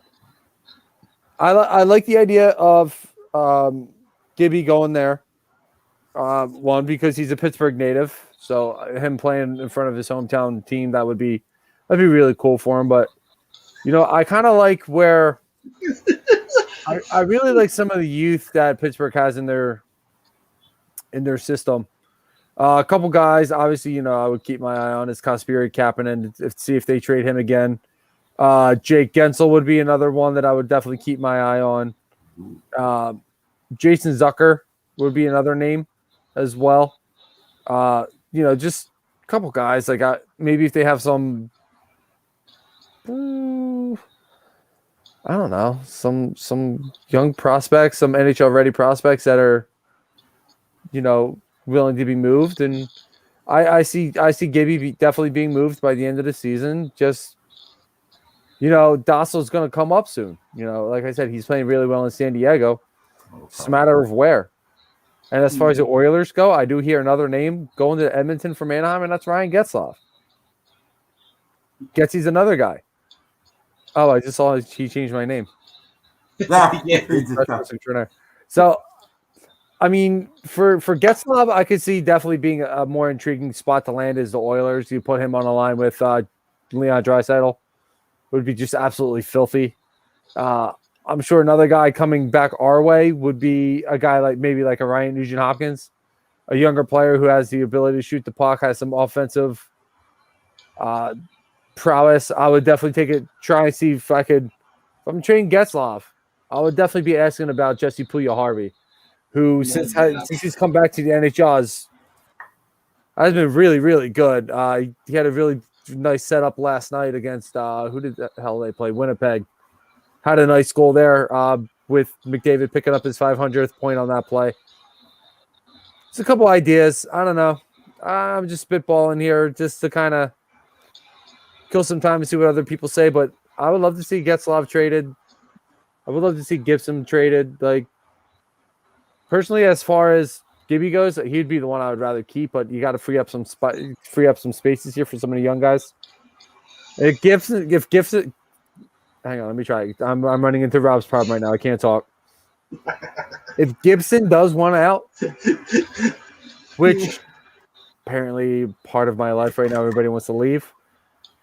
I like the idea of Gibby going there. One, because he's a Pittsburgh native, so him playing in front of his hometown team, that'd be really cool for him. But I kind of like where I really like some of the youth that Pittsburgh has in their system. A couple guys, obviously, I would keep my eye on is Kasperi Kapanen and see if they trade him again. Jake Gensel would be another one that I would definitely keep my eye on. Jason Zucker would be another name as well. Just a couple guys like maybe if they have some, I don't know, some young prospects, some NHL ready prospects that are, willing to be moved, and I see Gibby definitely being moved by the end of the season. Just Dassel's going to come up soon. Like I said, he's playing really well in San Diego. It's a matter of where. And as far as the Oilers go, I do hear another name going to Edmonton from Anaheim, and that's Ryan Getzlaf. Getsy's another guy. Oh, I just saw he changed my name. So, I mean, for Getzlaf, I could see definitely being a more intriguing spot to land is the Oilers. You put him on a line with Leon Draisaitl. Would be just absolutely filthy. I'm sure another guy coming back our way would be a guy like a Ryan Nugent-Hopkins, a younger player who has the ability to shoot the puck, has some offensive prowess. I would definitely try and see if I'm trading Getzlaf, I would definitely be asking about Jesse Puljujarvi, who since he's come back to the NHL has been really, really good. He had a really nice setup last night against who did the hell they play? Winnipeg. Had a nice goal there with McDavid picking up his 500th point on that play. Just a couple ideas. I don't know. I'm just spitballing here just to kind of kill some time and see what other people say. But I would love to see Getzlaf traded. I would love to see Gibson traded. Like, personally, as far as Gibby goes, he'd be the one I would rather keep. But you got to free up some spaces here for some of the young guys. If Gibson. Hang on, let me try. I'm running into Rob's problem right now. I can't talk. If Gibson does want out, which apparently part of my life right now, everybody wants to leave.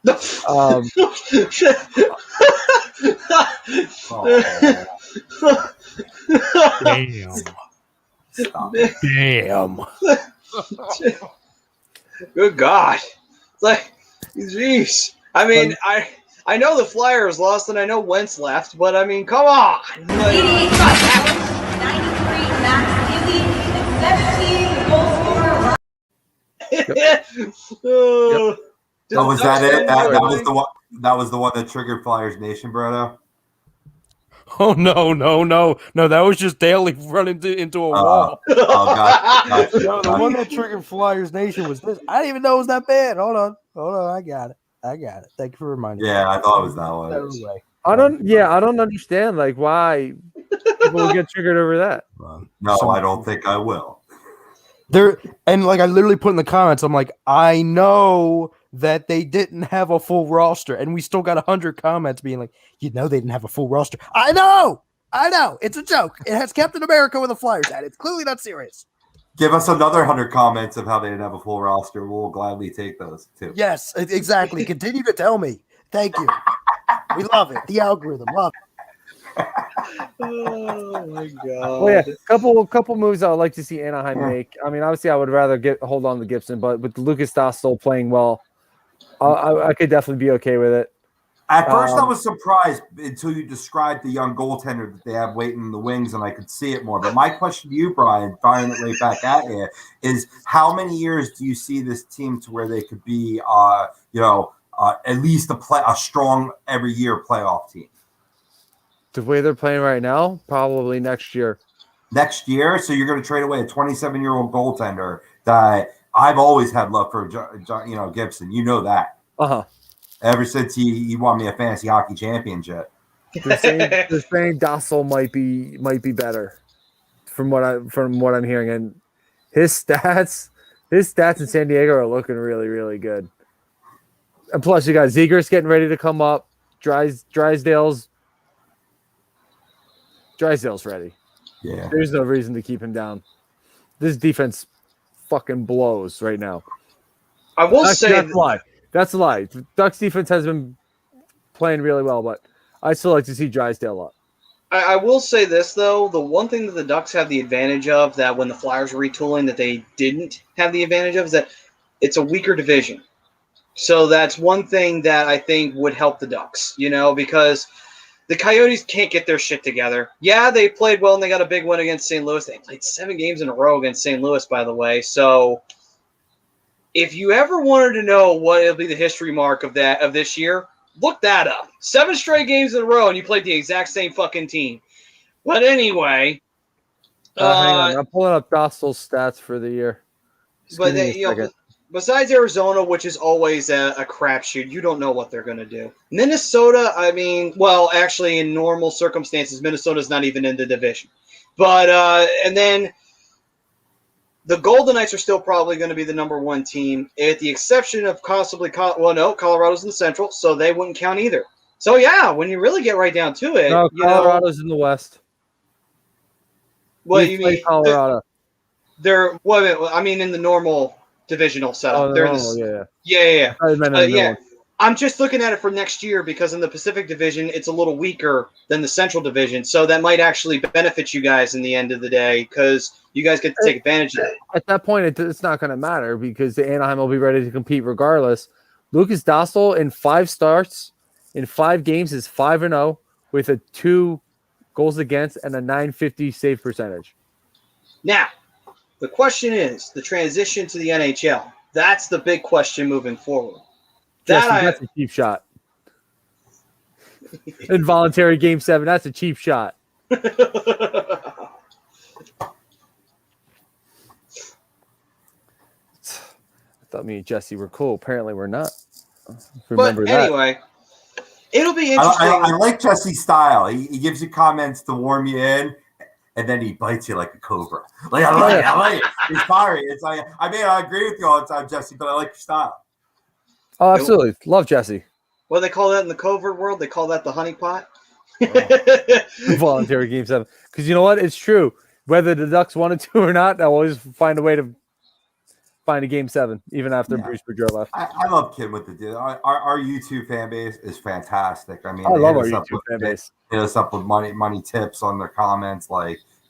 Damn. Stop. Damn. Good God. Like, jeez. I mean, I know the Flyers lost and I know Wentz left, but I mean, come on. 88 Max 93 Max Gibby, and 17 goal scorer. Oh, was that it? That was the one that triggered Flyers Nation, Brodo? Oh no! That was just Daly running into a wall. Gotcha. No, the one that triggered Flyers Nation was this. I didn't even know it was that bad. Hold on. I got it. Thank you for reminding me. Yeah, I thought it was that one. I don't understand like why people would get triggered over that. No, I don't think I will. I literally put in the comments, I'm like, I know that they didn't have a full roster, and we still got 100 comments being like, they didn't have a full roster. I know, it's a joke. It has Captain America with a Flyers hat. It's clearly not serious. Give us another 100 comments of how they didn't have a full roster. We'll gladly take those too. Yes, exactly. Continue to tell me. Thank you. We love it. The algorithm, love it. Oh my God. Well, yeah, couple moves I would like to see Anaheim make. I mean, obviously, I would rather hold on to Gibson, but with Lucas Dostal playing well, I could definitely be okay with it. At first, I was surprised until you described the young goaltender that they have waiting in the wings, and I could see it more. But my question to you, Brian, firing it right back at you, is how many years do you see this team to where they could be, at least a strong every year playoff team? The way they're playing right now, probably next year. Next year? So you're going to trade away a 27-year-old goaltender that I've always had love for, Gibson. You know that. Uh-huh. ever since he won me a fantasy hockey championship. They're saying Dossel might be better from what I'm hearing, and his stats in San Diego are looking really, really good. And plus, you got Zegers getting ready to come up. Drysdale's ready. Yeah. There's no reason to keep him down. This defense fucking blows right now. I will say that's a lie. That's a lie. Ducks defense has been playing really well, but I still like to see Drysdale up. I will say this, though. The one thing that the Ducks have the advantage of that when the Flyers were retooling that they didn't have the advantage of is that it's a weaker division. So that's one thing that I think would help the Ducks, because the Coyotes can't get their shit together. Yeah, they played well and they got a big win against St. Louis. They played 7 games in a row against St. Louis, by the way. So if you ever wanted to know what will be the history mark of this year, look that up. 7 straight games in a row and you played the exact same fucking team. But anyway. Hang on. I'm pulling up Dostal's stats for the year. Besides Arizona, which is always a crapshoot, you don't know what they're going to do. Minnesota, actually, in normal circumstances, Minnesota's not even in the division. But, and then the Golden Knights are still probably going to be the number 1 team, at the exception of possibly, Colorado's in the Central, so they wouldn't count either. So, yeah, when you really get right down to it. No, Colorado's in the West. What you mean? Colorado. In the normal divisional setup. Yeah. I'm just looking at it for next year because in the Pacific Division, it's a little weaker than the Central Division. So that might actually benefit you guys in the end of the day because you guys get to take advantage of it. At that point, it's not going to matter because the Anaheim will be ready to compete regardless. Lucas Dostal in 5 starts, in 5 games, is 5-0 with a 2 goals against and a .950 save percentage. Now, the question is the transition to the NHL. That's the big question moving forward. That's a cheap shot. Involuntary Game 7, that's a cheap shot. I thought me and Jesse were cool. Apparently we're not. Remember that. Anyway, it'll be interesting. I like Jesse's style. He gives you comments to warm you in, and then he bites you like a cobra. I like it. He's fiery. It's like, I agree with you all the time, Jesse, but I like your style. Oh, absolutely. Love Jesse. What do they call that in the covert world? They call that the honeypot. Voluntary Game 7. Because you know what? It's true. Whether the Ducks wanted to or not, they'll always find a way to find a Game 7, even after Bruce Boudreau left. I love Kim with the deal. Our YouTube fan base is fantastic. I love our YouTube fan base. Hit us up with money tips on their comments.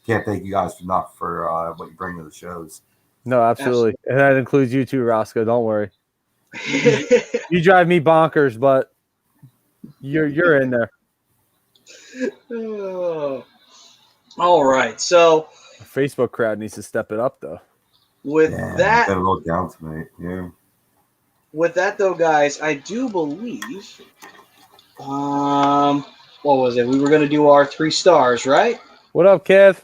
Can't thank you guys enough for what you bring to the shows. No, absolutely. And that includes you too, Roscoe. Don't worry. You drive me bonkers, but you're in there. All right, so the Facebook crowd needs to step it up, though. With that, got a little down tonight. Yeah. With that, though, guys, I do believe. What was it? We were going to do our 3 stars, right? What up, Kev?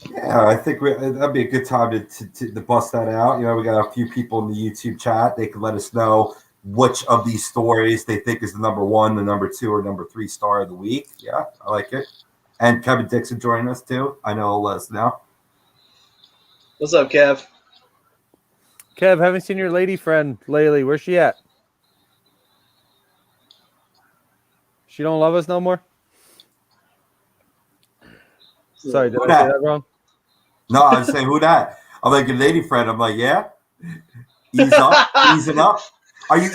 Yeah, I think that'd be a good time to bust that out. We got a few people in the YouTube chat. They can let us know which of these stories they think is the number 1, the number 2, or number 3 star of the week. Yeah, I like it. And Kevin Dixon joining us too. I know he'll let us know. What's up, Kev? Kev, haven't seen your lady friend lately. Where's she at? She don't love us no more? Sorry, did I say that wrong? No, I was saying, who that? I'm like, a lady friend. I'm like, yeah. Ease up. Easing up. Are you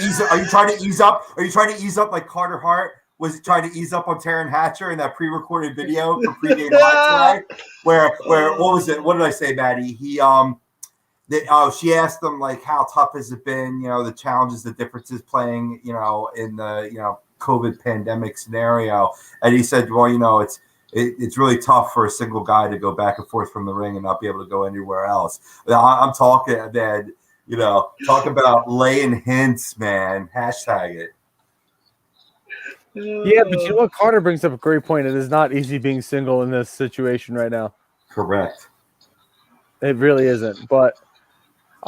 trying to ease up? Are you trying to ease up like Carter Hart was trying to ease up on Taryn Hatcher in that pre-recorded video for pregame live tonight? Where what was it? What did I say, Maddie? She asked him how tough has it been? The challenges, the differences playing, in the COVID pandemic scenario, and he said, well, it's really tough for a single guy to go back and forth from the ring and not be able to go anywhere else. I'm talking, man. Talk about laying hints, man. Hashtag it. Yeah, but you know what? Carter brings up a great point. It is not easy being single in this situation right now. Correct. It really isn't. But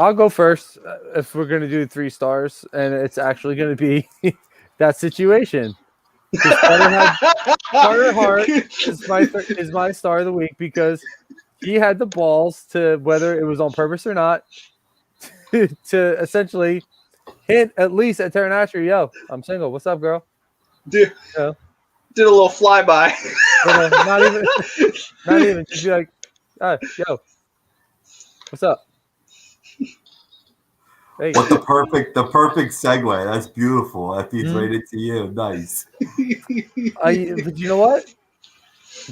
I'll go first if we're going to do 3 stars, and it's actually going to be that situation. Carter Hart is my star of the week because he had the balls to, whether it was on purpose or not, to essentially hint at least at Tara Nasher, yo, I'm single. What's up, girl? Dude, You know, did a little flyby. not even. Just be like, yo, what's up? Hey. What the perfect segue. That's beautiful. That feeds right into you. Nice. But you know what?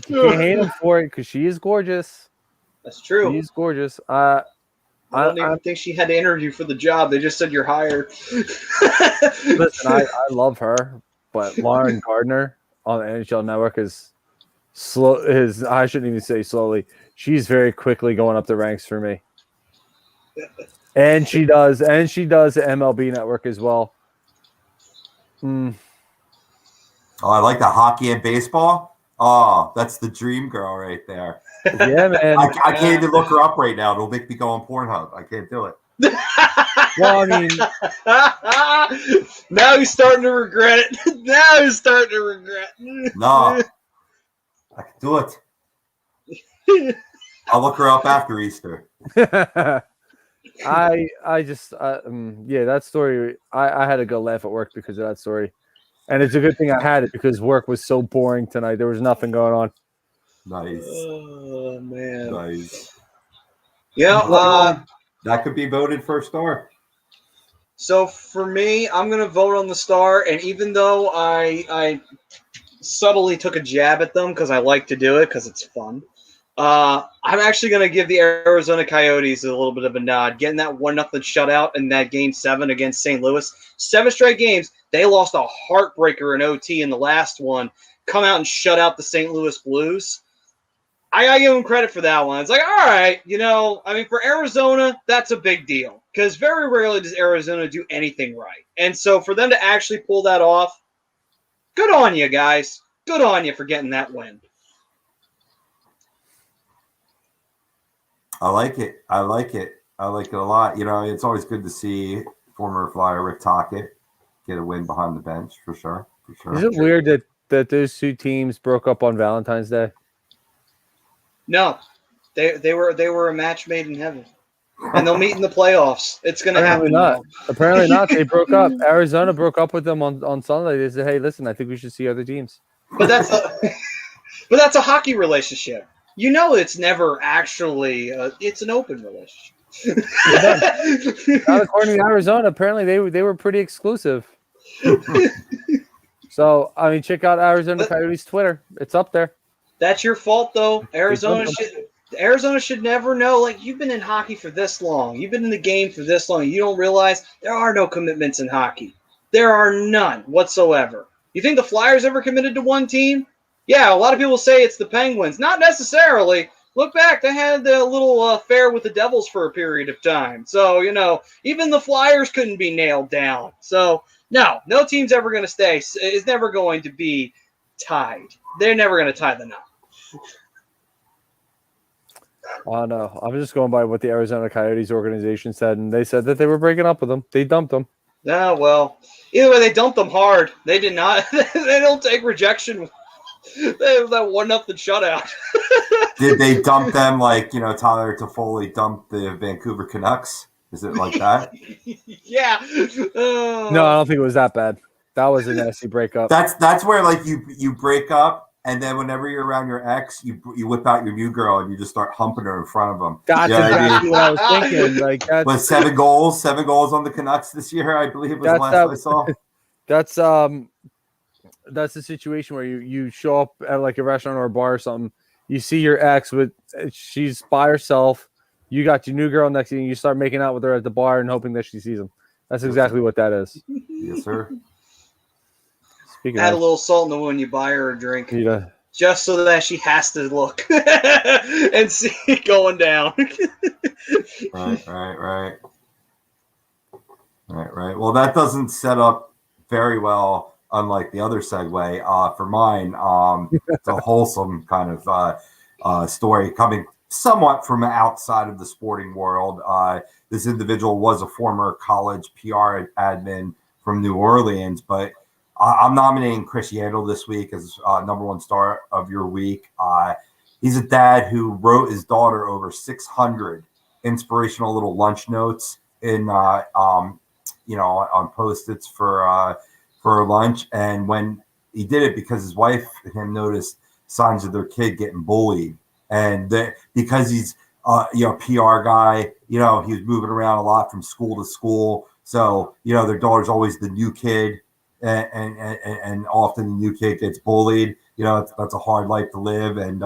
You can't hate him for it because she is gorgeous. That's true. She's gorgeous. I don't even think she had to interview for the job. They just said you're hired. Listen, I love her, but Lauren Gardner on the NHL Network is slow. I shouldn't even say slowly. She's very quickly going up the ranks for me. And she does the MLB Network as well. Oh, I like the hockey and baseball. Oh, that's the dream girl right there. Yeah, man. I can't even look her up right now. It'll make me go on Pornhub. I can't do it. Well, I mean, now he's starting to regret it. No, I can do it. I'll look her up after Easter. I just that story. I had to go laugh at work because of that story, and it's a good thing I had it because work was so boring tonight. There was nothing going on. Nice. Oh man. Nice. Yeah. That could be voted for a star. So for me, I'm gonna vote on the star, and even though I subtly took a jab at them because I like to do it because it's fun. I'm actually going to give the Arizona Coyotes a little bit of a nod. Getting that 1-0 shutout in that Game 7 against St. Louis. 7 straight games. They lost a heartbreaker in OT in the last one. Come out and shut out the St. Louis Blues. I got to give them credit for that one. It's like, all right, for Arizona, that's a big deal. Because very rarely does Arizona do anything right. And so for them to actually pull that off, good on you, guys. Good on you for getting that win. I like it. I like it a lot. It's always good to see former Flyer Rick Tocchet get a win behind the bench for sure. Is it weird that those 2 teams broke up on Valentine's Day? No, they were a match made in heaven, and they'll meet in the playoffs. It's going to happen. Apparently not. They broke up. Arizona broke up with them on Sunday. They said, "Hey, listen, I think we should see other teams." But that's a hockey relationship. It's never actually it's an open relationship. Not according to Arizona. Apparently, they were pretty exclusive. So, check out Arizona Coyotes Twitter. It's up there. That's your fault, though. Arizona should never know. Like, you've been in hockey for this long. You've been in the game for this long. You don't realize there are no commitments in hockey. There are none whatsoever. You think the Flyers ever committed to one team? Yeah, a lot of people say it's the Penguins. Not necessarily. Look back, they had a little affair with the Devils for a period of time. So, even the Flyers couldn't be nailed down. So, no team's ever going to stay. Is never going to be tied. They're never going to tie the knot. Oh, no. I'm just going by what the Arizona Coyotes organization said, and they said that they were breaking up with them. They dumped them. Ah, well, either way, they dumped them hard. They did not. They don't take rejection. They have that 1-0 shutout. Did they dump them like, Tyler Toffoli dumped the Vancouver Canucks? Is it like that? Yeah. No, I don't think it was that bad. That was a nasty breakup. That's where like you break up, and then whenever you're around your ex, you whip out your new girl and you just start humping her in front of them. That's exactly what I was thinking. Like with 7 goals on the Canucks this year, I believe was the last I saw. That's the situation where you show up at like a restaurant or a bar or something. You see your ex she's by herself. You got your new girl next to you. And you start making out with her at the bar and hoping that she sees him. That's exactly what that is. Yes, sir. Add a little salt in the wound. You buy her a drink, just so that she has to look and see it going down. Right. Well, that doesn't set up very well. Unlike the other segue, for mine, it's a wholesome kind of story coming somewhat from outside of the sporting world. This individual was a former college PR admin from New Orleans, but I'm nominating Chris Yandle this week as number one star of your week. He's a dad who wrote his daughter over 600 inspirational little lunch notes in, on Post-its for lunch. And when he did it, because his wife and him noticed signs of their kid getting bullied, and because he's PR guy, he was moving around a lot from school to school. So their daughter's always the new kid, and often the new kid gets bullied. That's a hard life to live, and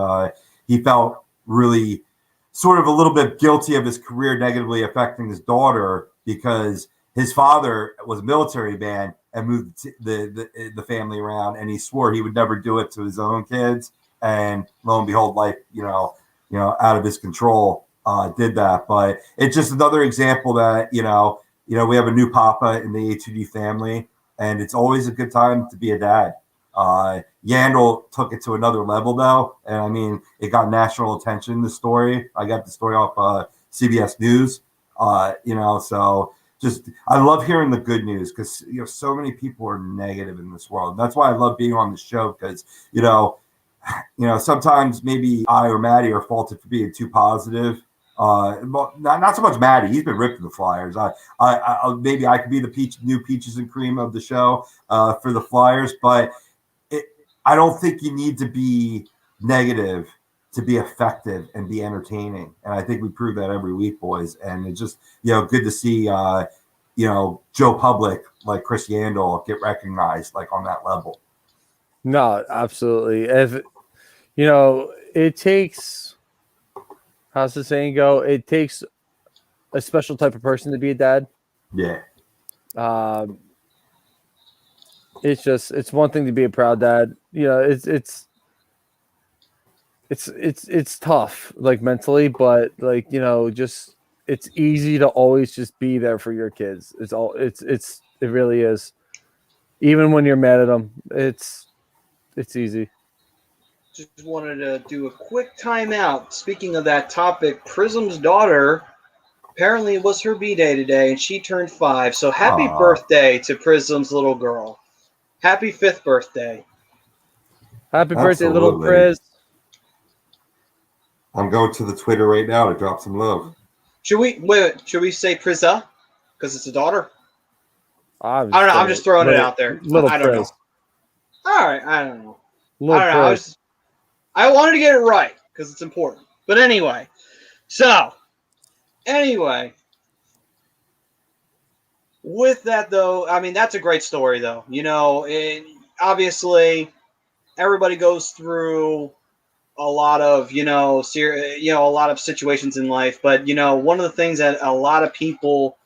he felt really sort of a little bit guilty of his career negatively affecting his daughter, because his father was a military man and moved the family around, and he swore he would never do it to his own kids. And lo and behold, life, out of his control, did that. But it's just another example that, we have a new papa in the A2D family, and it's always a good time to be a dad. Yandle took it to another level, though. And I mean, it got national attention, the story. I got the story off CBS News, so just, I love hearing the good news, because, so many people are negative in this world. That's why I love being on the show, because, sometimes maybe I or Maddie are faulted for being too positive. Not so much Maddie. He's been ripped in the Flyers. I maybe I could be the new peaches and cream of the show for the Flyers, but I don't think you need to be negative to be effective and be entertaining. And I think we prove that every week, boys. And it's just, good to see, Joe Public, like Chris Yandle, get recognized like on that level. No, absolutely. It takes, how's the saying go? It takes a special type of person to be a dad. Yeah. It's one thing to be a proud dad. It's tough, like mentally, but like, just, it's easy to always just be there for your kids. It really is. Even when you're mad at them, it's easy. Just wanted to do a quick timeout. Speaking of that topic, Prism's daughter, apparently it was her B-day today, and she turned 5. So happy birthday to Prism's little girl. Happy 5th birthday. Happy birthday, little Pris. I'm going to the Twitter right now to drop some love. Should we say Prisa? Because it's a daughter? I don't know. I'm just throwing it out there. Little I don't Pris. know. All right. I don't know. Little I don't know. Pris. I wanted to get it right because it's important. But anyway. With that, though, I mean, that's a great story, though. Obviously, everybody goes through a lot of, a lot of situations in life. But, one of the things that a lot of people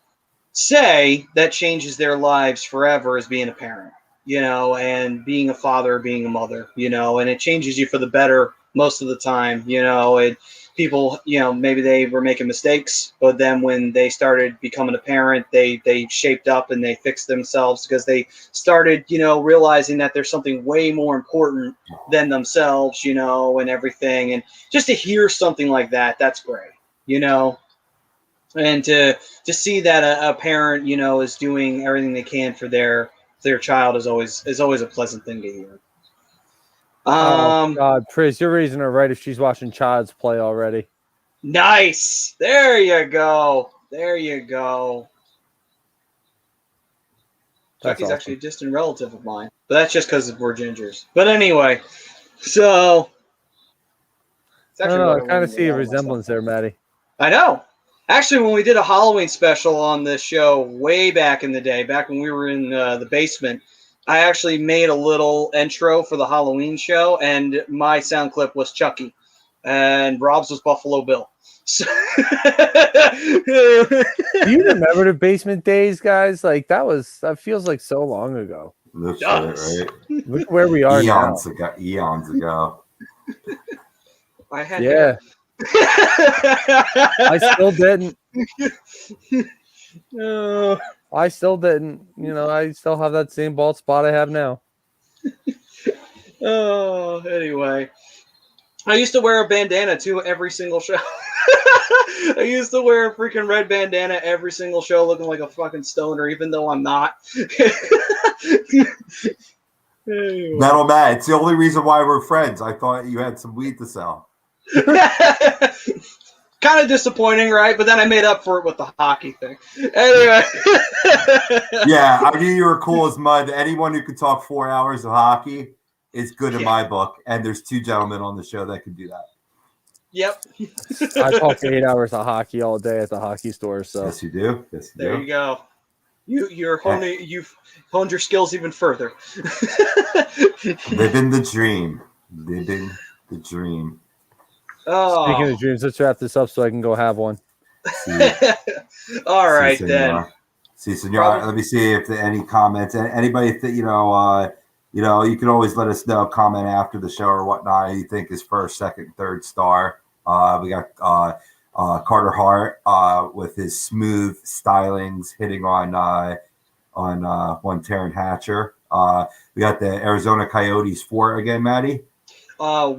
say that changes their lives forever is being a parent, and being a father, being a mother, and it changes you for the better most of the time, and people, maybe they were making mistakes, but then when they started becoming a parent, they shaped up and they fixed themselves because they started, realizing that there's something way more important than themselves, and everything. And just to hear something like that, that's great, and to see that a parent, is doing everything they can for their child is always a pleasant thing to hear. Oh God, Pris, you're raising her right if she's watching Child's Play already. Nice. There you go. Chucky's actually a distant relative of mine, but that's just because we're gingers. But anyway, so it's I kind of see a resemblance there, Maddie. I know. Actually, when we did a Halloween special on this show way back in the day, back when we were in the basement, I actually made a little intro for the Halloween show, and my sound clip was Chucky, and Rob's was Buffalo Bill. So do you remember the basement days, guys? Like that feels like so long ago. That's right. Look where we are eons now. Eons ago. I had I still didn't. I still didn't. I still have that same bald spot I have now. Anyway. I used to wear a bandana too every single show. I used to wear a freaking red bandana every single show, looking like a fucking stoner, even though I'm not. Metal Matt, it's the only reason why we're friends. I thought you had some weed to sell. Kind of disappointing, right? But then I made up for it with the hockey thing. Anyway. Yeah, I knew you were cool as mud. Anyone who could talk 4 hours of hockey is good in my book. And there's 2 gentlemen on the show that can do that. Yep. I talk 8 hours of hockey all day at the hockey store. So yes, you do. Yes, you there do. you go. You've honed your skills even further. Living the dream. Living the dream. Oh. Speaking of dreams, let's wrap this up so I can go have one. All right, then. See, senor. Let me see if there any comments. Anybody that you know, you can always let us know. Comment after the show or whatnot. You think is first, second, third star. We got Carter Hart with his smooth stylings hitting on one Taryn Hatcher. We got the Arizona Coyotes 4 again, Maddie. 1-0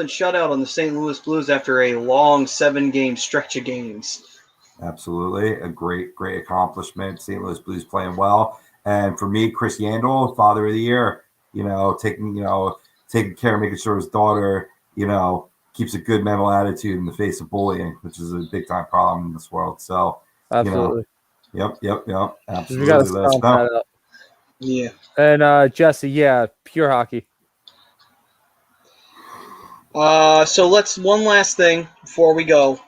shutout on the St. Louis Blues after a long 7-game stretch of games. Absolutely, a great accomplishment. St. Louis Blues playing well, and for me, Chris Yandle, Father of the Year. Taking care of making sure his daughter, keeps a good mental attitude in the face of bullying, which is a big time problem in this world. So, absolutely. Yep. Absolutely. We got to stomp that up. Yeah. And Jesse, yeah, pure hockey. So let's one last thing before we go.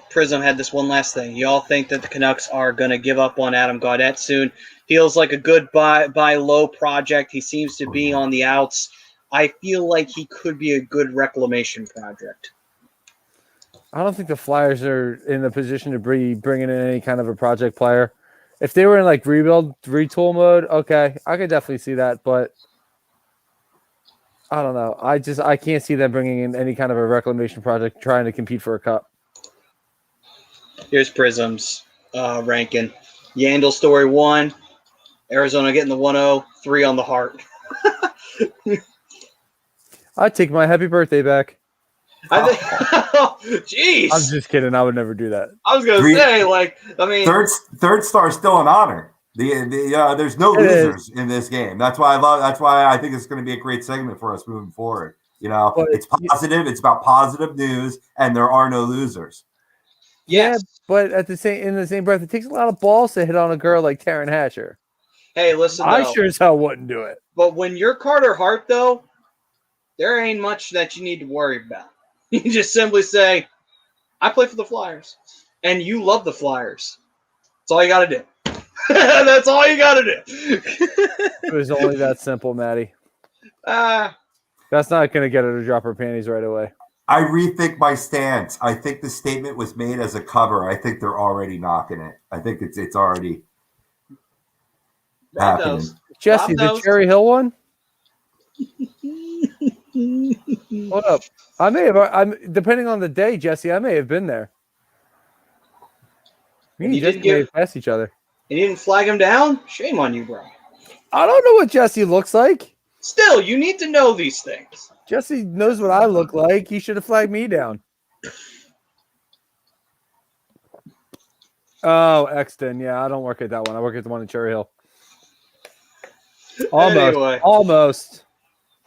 Prism had this one last thing. Y'all think that the Canucks are going to give up on Adam Gaudette soon? Feels like a good buy low project. He seems to be on the outs. I feel like he could be a good reclamation project. I don't think the Flyers are in the position to be bringing in any kind of a project player. If they were in like retool mode, okay, I could definitely see that, but I don't know. I can't see them bringing in any kind of a reclamation project trying to compete for a cup. Here's Prism's ranking. Yandle story 1. Arizona getting the 1-0, 3 on the Hart. I'd take my happy birthday back. Jeez. I'm just kidding. I would never do that. I was going to say, third star is still an honor. There's no losers in this game. That's why I think it's going to be a great segment for us moving forward. It's positive. It's about positive news, and there are no losers. Yes. Yeah, but in the same breath, it takes a lot of balls to hit on a girl like Taryn Hatcher. Hey, listen, I sure as hell wouldn't do it. But when you're Carter Hart, though, there ain't much that you need to worry about. You just simply say, I play for the Flyers, and you love the Flyers. That's all you got to do. That's all you got to do. It was only that simple, Maddie. That's not going to get her to drop her panties right away. I rethink my stance. I think the statement was made as a cover. I think they're already knocking it. I think it's already happening. Jesse, the Cherry Hill one? Hold up. I may have. Depending on the day, Jesse, I may have been there. Me and Jesse may have passed each other. And you didn't flag him down? Shame on you, bro. I don't know what Jesse looks like. Still, you need to know these things. Jesse knows what I look like. He should have flagged me down. Oh, Exton. Yeah, I don't work at that one. I work at the one in Cherry Hill. Almost.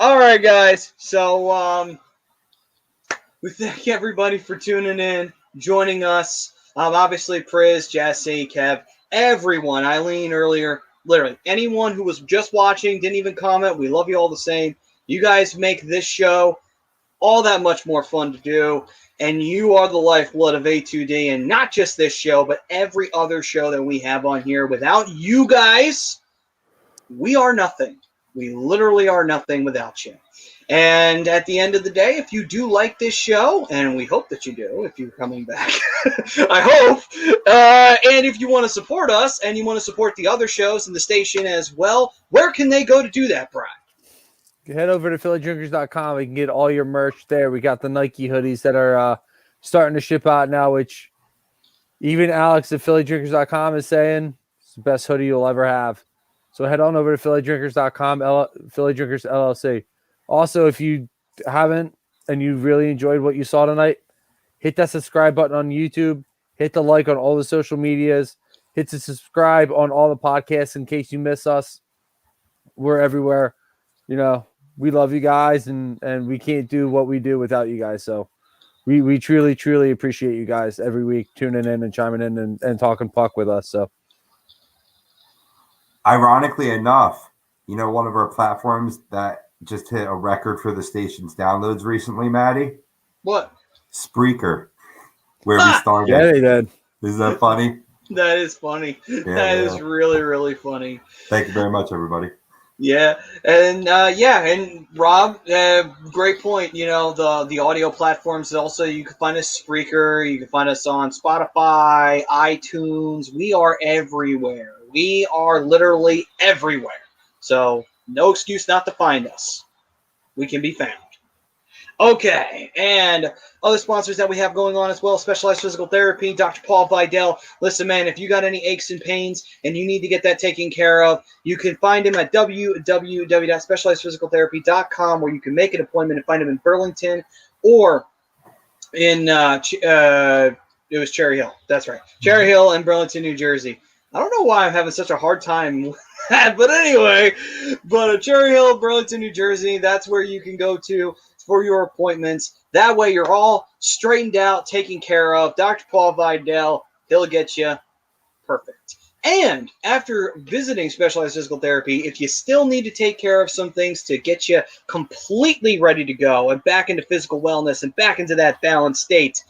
All right, guys. So we thank everybody for tuning in, joining us. Obviously, Priz, Jesse, Kev, everyone. Eileen earlier. Literally, anyone who was just watching, didn't even comment, we love you all the same. You guys make this show all that much more fun to do, and you are the lifeblood of A2D, and not just this show, but every other show that we have on here. Without you guys, we are nothing. We literally are nothing without you. And at the end of the day, if you do like this show, and we hope that you do if you're coming back, I hope, and if you want to support us and you want to support the other shows in the station as well, where can they go to do that, Brian? Head over to phillydrinkers.com. You can get all your merch there. We got the Nike hoodies that are starting to ship out now, which even Alex at phillydrinkers.com is saying it's the best hoodie you'll ever have. So head on over to phillydrinkers.com, Philly Drinkers LLC. Also, if you haven't and you really enjoyed what you saw tonight, hit that subscribe button on YouTube, hit the like on all the social medias, hit the subscribe on all the podcasts in case you miss us. We're everywhere. You know, we love you guys, and we can't do what we do without you guys. So we truly, truly appreciate you guys every week tuning in and chiming in and talking puck with us. So ironically enough, you know, one of our platforms that just hit a record for the station's downloads recently, Maddie? What? Spreaker, where we started. yeah, they did. Is that funny? That is funny. That is really, really funny. Thank you very much, everybody. Yeah, and Rob, great point. You know, the audio platforms. Also, you can find us Spreaker. You can find us on Spotify, iTunes. We are everywhere. We are literally everywhere. So no excuse not to find us. We can be found. Okay, and other sponsors that we have going on as well, Specialized Physical Therapy, Dr. Paul Vidal. Listen, man, if you got any aches and pains and you need to get that taken care of, you can find him at www.specializedphysicaltherapy.com, where you can make an appointment and find him in Burlington or in, it was Cherry Hill. That's right. Cherry Hill and Burlington, New Jersey. I don't know why I'm having such a hard time with that, but anyway, Cherry Hill, Burlington, New Jersey, that's where you can go to for your appointments. That way you're all straightened out, taken care of. Dr. Paul Vidal, he'll get you perfect. And after visiting Specialized Physical Therapy, if you still need to take care of some things to get you completely ready to go and back into physical wellness and back into that balanced state,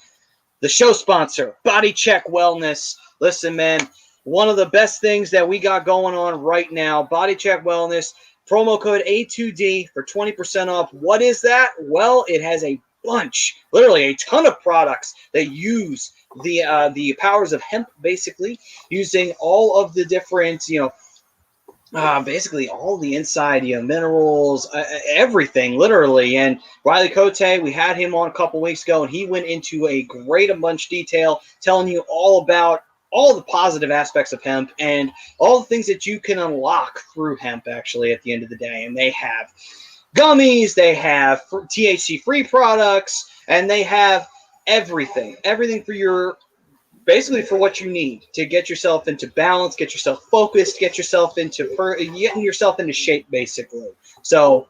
the show sponsor, Body Check Wellness. Listen, man, one of the best things that we got going on right now, Body Check Wellness, promo code A2D for 20% off. What is that? Well, it has a bunch, literally a ton of products that use the powers of hemp, basically, using all of the different, basically all the inside, minerals, everything, literally. And Riley Cote, we had him on a couple weeks ago, and he went into a great bunch detail, telling you all about all the positive aspects of hemp and all the things that you can unlock through hemp, actually, at the end of the day. And they have gummies, they have THC-free products, and they have everything for your, basically for what you need to get yourself into balance, get yourself focused, getting yourself into shape, basically. So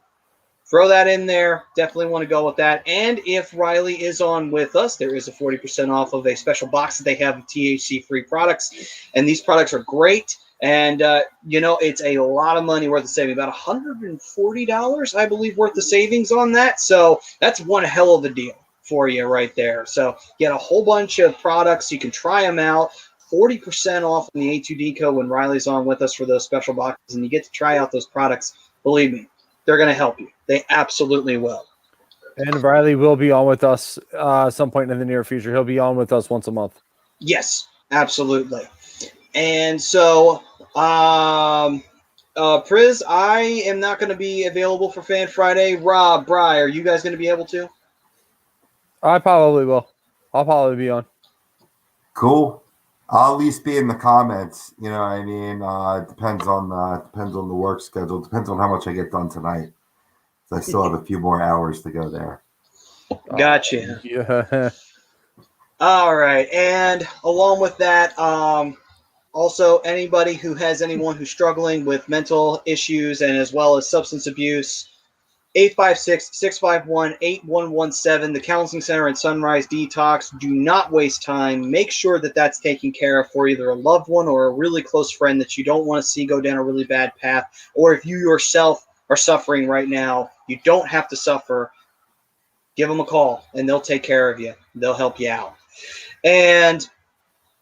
throw that in there. Definitely want to go with that. And if Riley is on with us, there is a 40% off of a special box that they have of THC-free products. And these products are great. And, it's a lot of money worth of saving. About $140, I believe, worth of savings on that. So that's one hell of a deal for you right there. So get a whole bunch of products. You can try them out. 40% off on the A2D code when Riley's on with us for those special boxes. And you get to try out those products. Believe me, they're going to help you. They absolutely will. And Riley will be on with us some point in the near future. He'll be on with us once a month. Yes, absolutely. And so, Priz, I am not going to be available for Fan Friday. Rob, Bri, are you guys going to be able to? I probably will. I'll probably be on. Cool. I'll at least be in the comments. You know what I mean? Depends on the work schedule. Depends on how much I get done tonight. So I still have a few more hours to go there. Gotcha. Yeah. All right. And along with that, also anybody who has anyone who's struggling with mental issues and as well as substance abuse, 856-651-8117, the Counseling Center at Sunrise Detox. Do not waste time. Make sure that that's taken care of for either a loved one or a really close friend that you don't want to see go down a really bad path. Or if you yourself are suffering right now, you don't have to suffer. Give them a call, and they'll take care of you. They'll help you out. And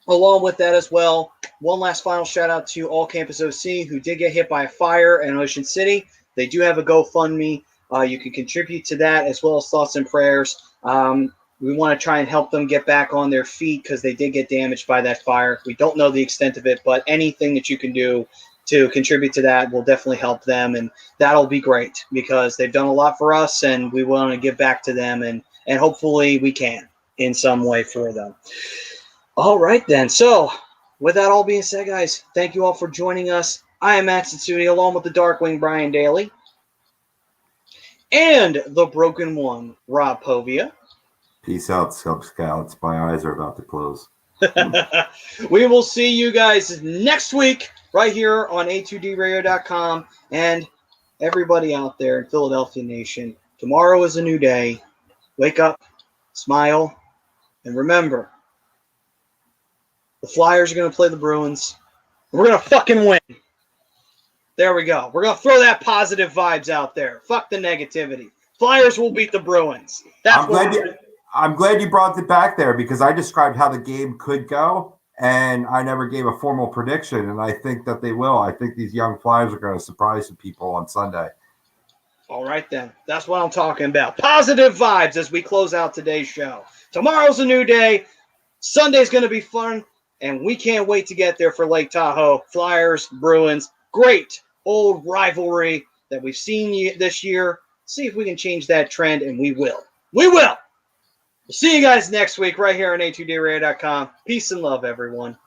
along with that as well, one last final shout-out to All Campus OC, who did get hit by a fire in Ocean City. They do have a GoFundMe. You can contribute to that as well as thoughts and prayers. We want to try and help them get back on their feet because they did get damaged by that fire. We don't know the extent of it, but anything that you can do to contribute to that will definitely help them, and that'll be great because they've done a lot for us, and we want to give back to them, and hopefully we can in some way for them. All right, then. So with that all being said, guys, thank you all for joining us. I am Matt Satsuni, along with the Darkwing Brian Daly. and the broken one, Rob Povia. Peace out, Sub Scouts. My eyes are about to close. We will see you guys next week right here on A2DRadio.com. And everybody out there in Philadelphia Nation, tomorrow is a new day. Wake up, smile, and remember, the Flyers are going to play the Bruins. And we're going to fucking win. There we go. We're going to throw that positive vibes out there. Fuck the negativity. Flyers will beat the Bruins. I'm glad you brought it back there because I described how the game could go, and I never gave a formal prediction, and I think that they will. I think these young Flyers are going to surprise some people on Sunday. All right, then. That's what I'm talking about. Positive vibes as we close out today's show. Tomorrow's a new day. Sunday's going to be fun, and we can't wait to get there for Lake Tahoe. Flyers, Bruins, great old rivalry that we've seen this year. See if we can change that trend, and we will. We will! We'll see you guys next week right here on A2DRadio.com. Peace and love, everyone.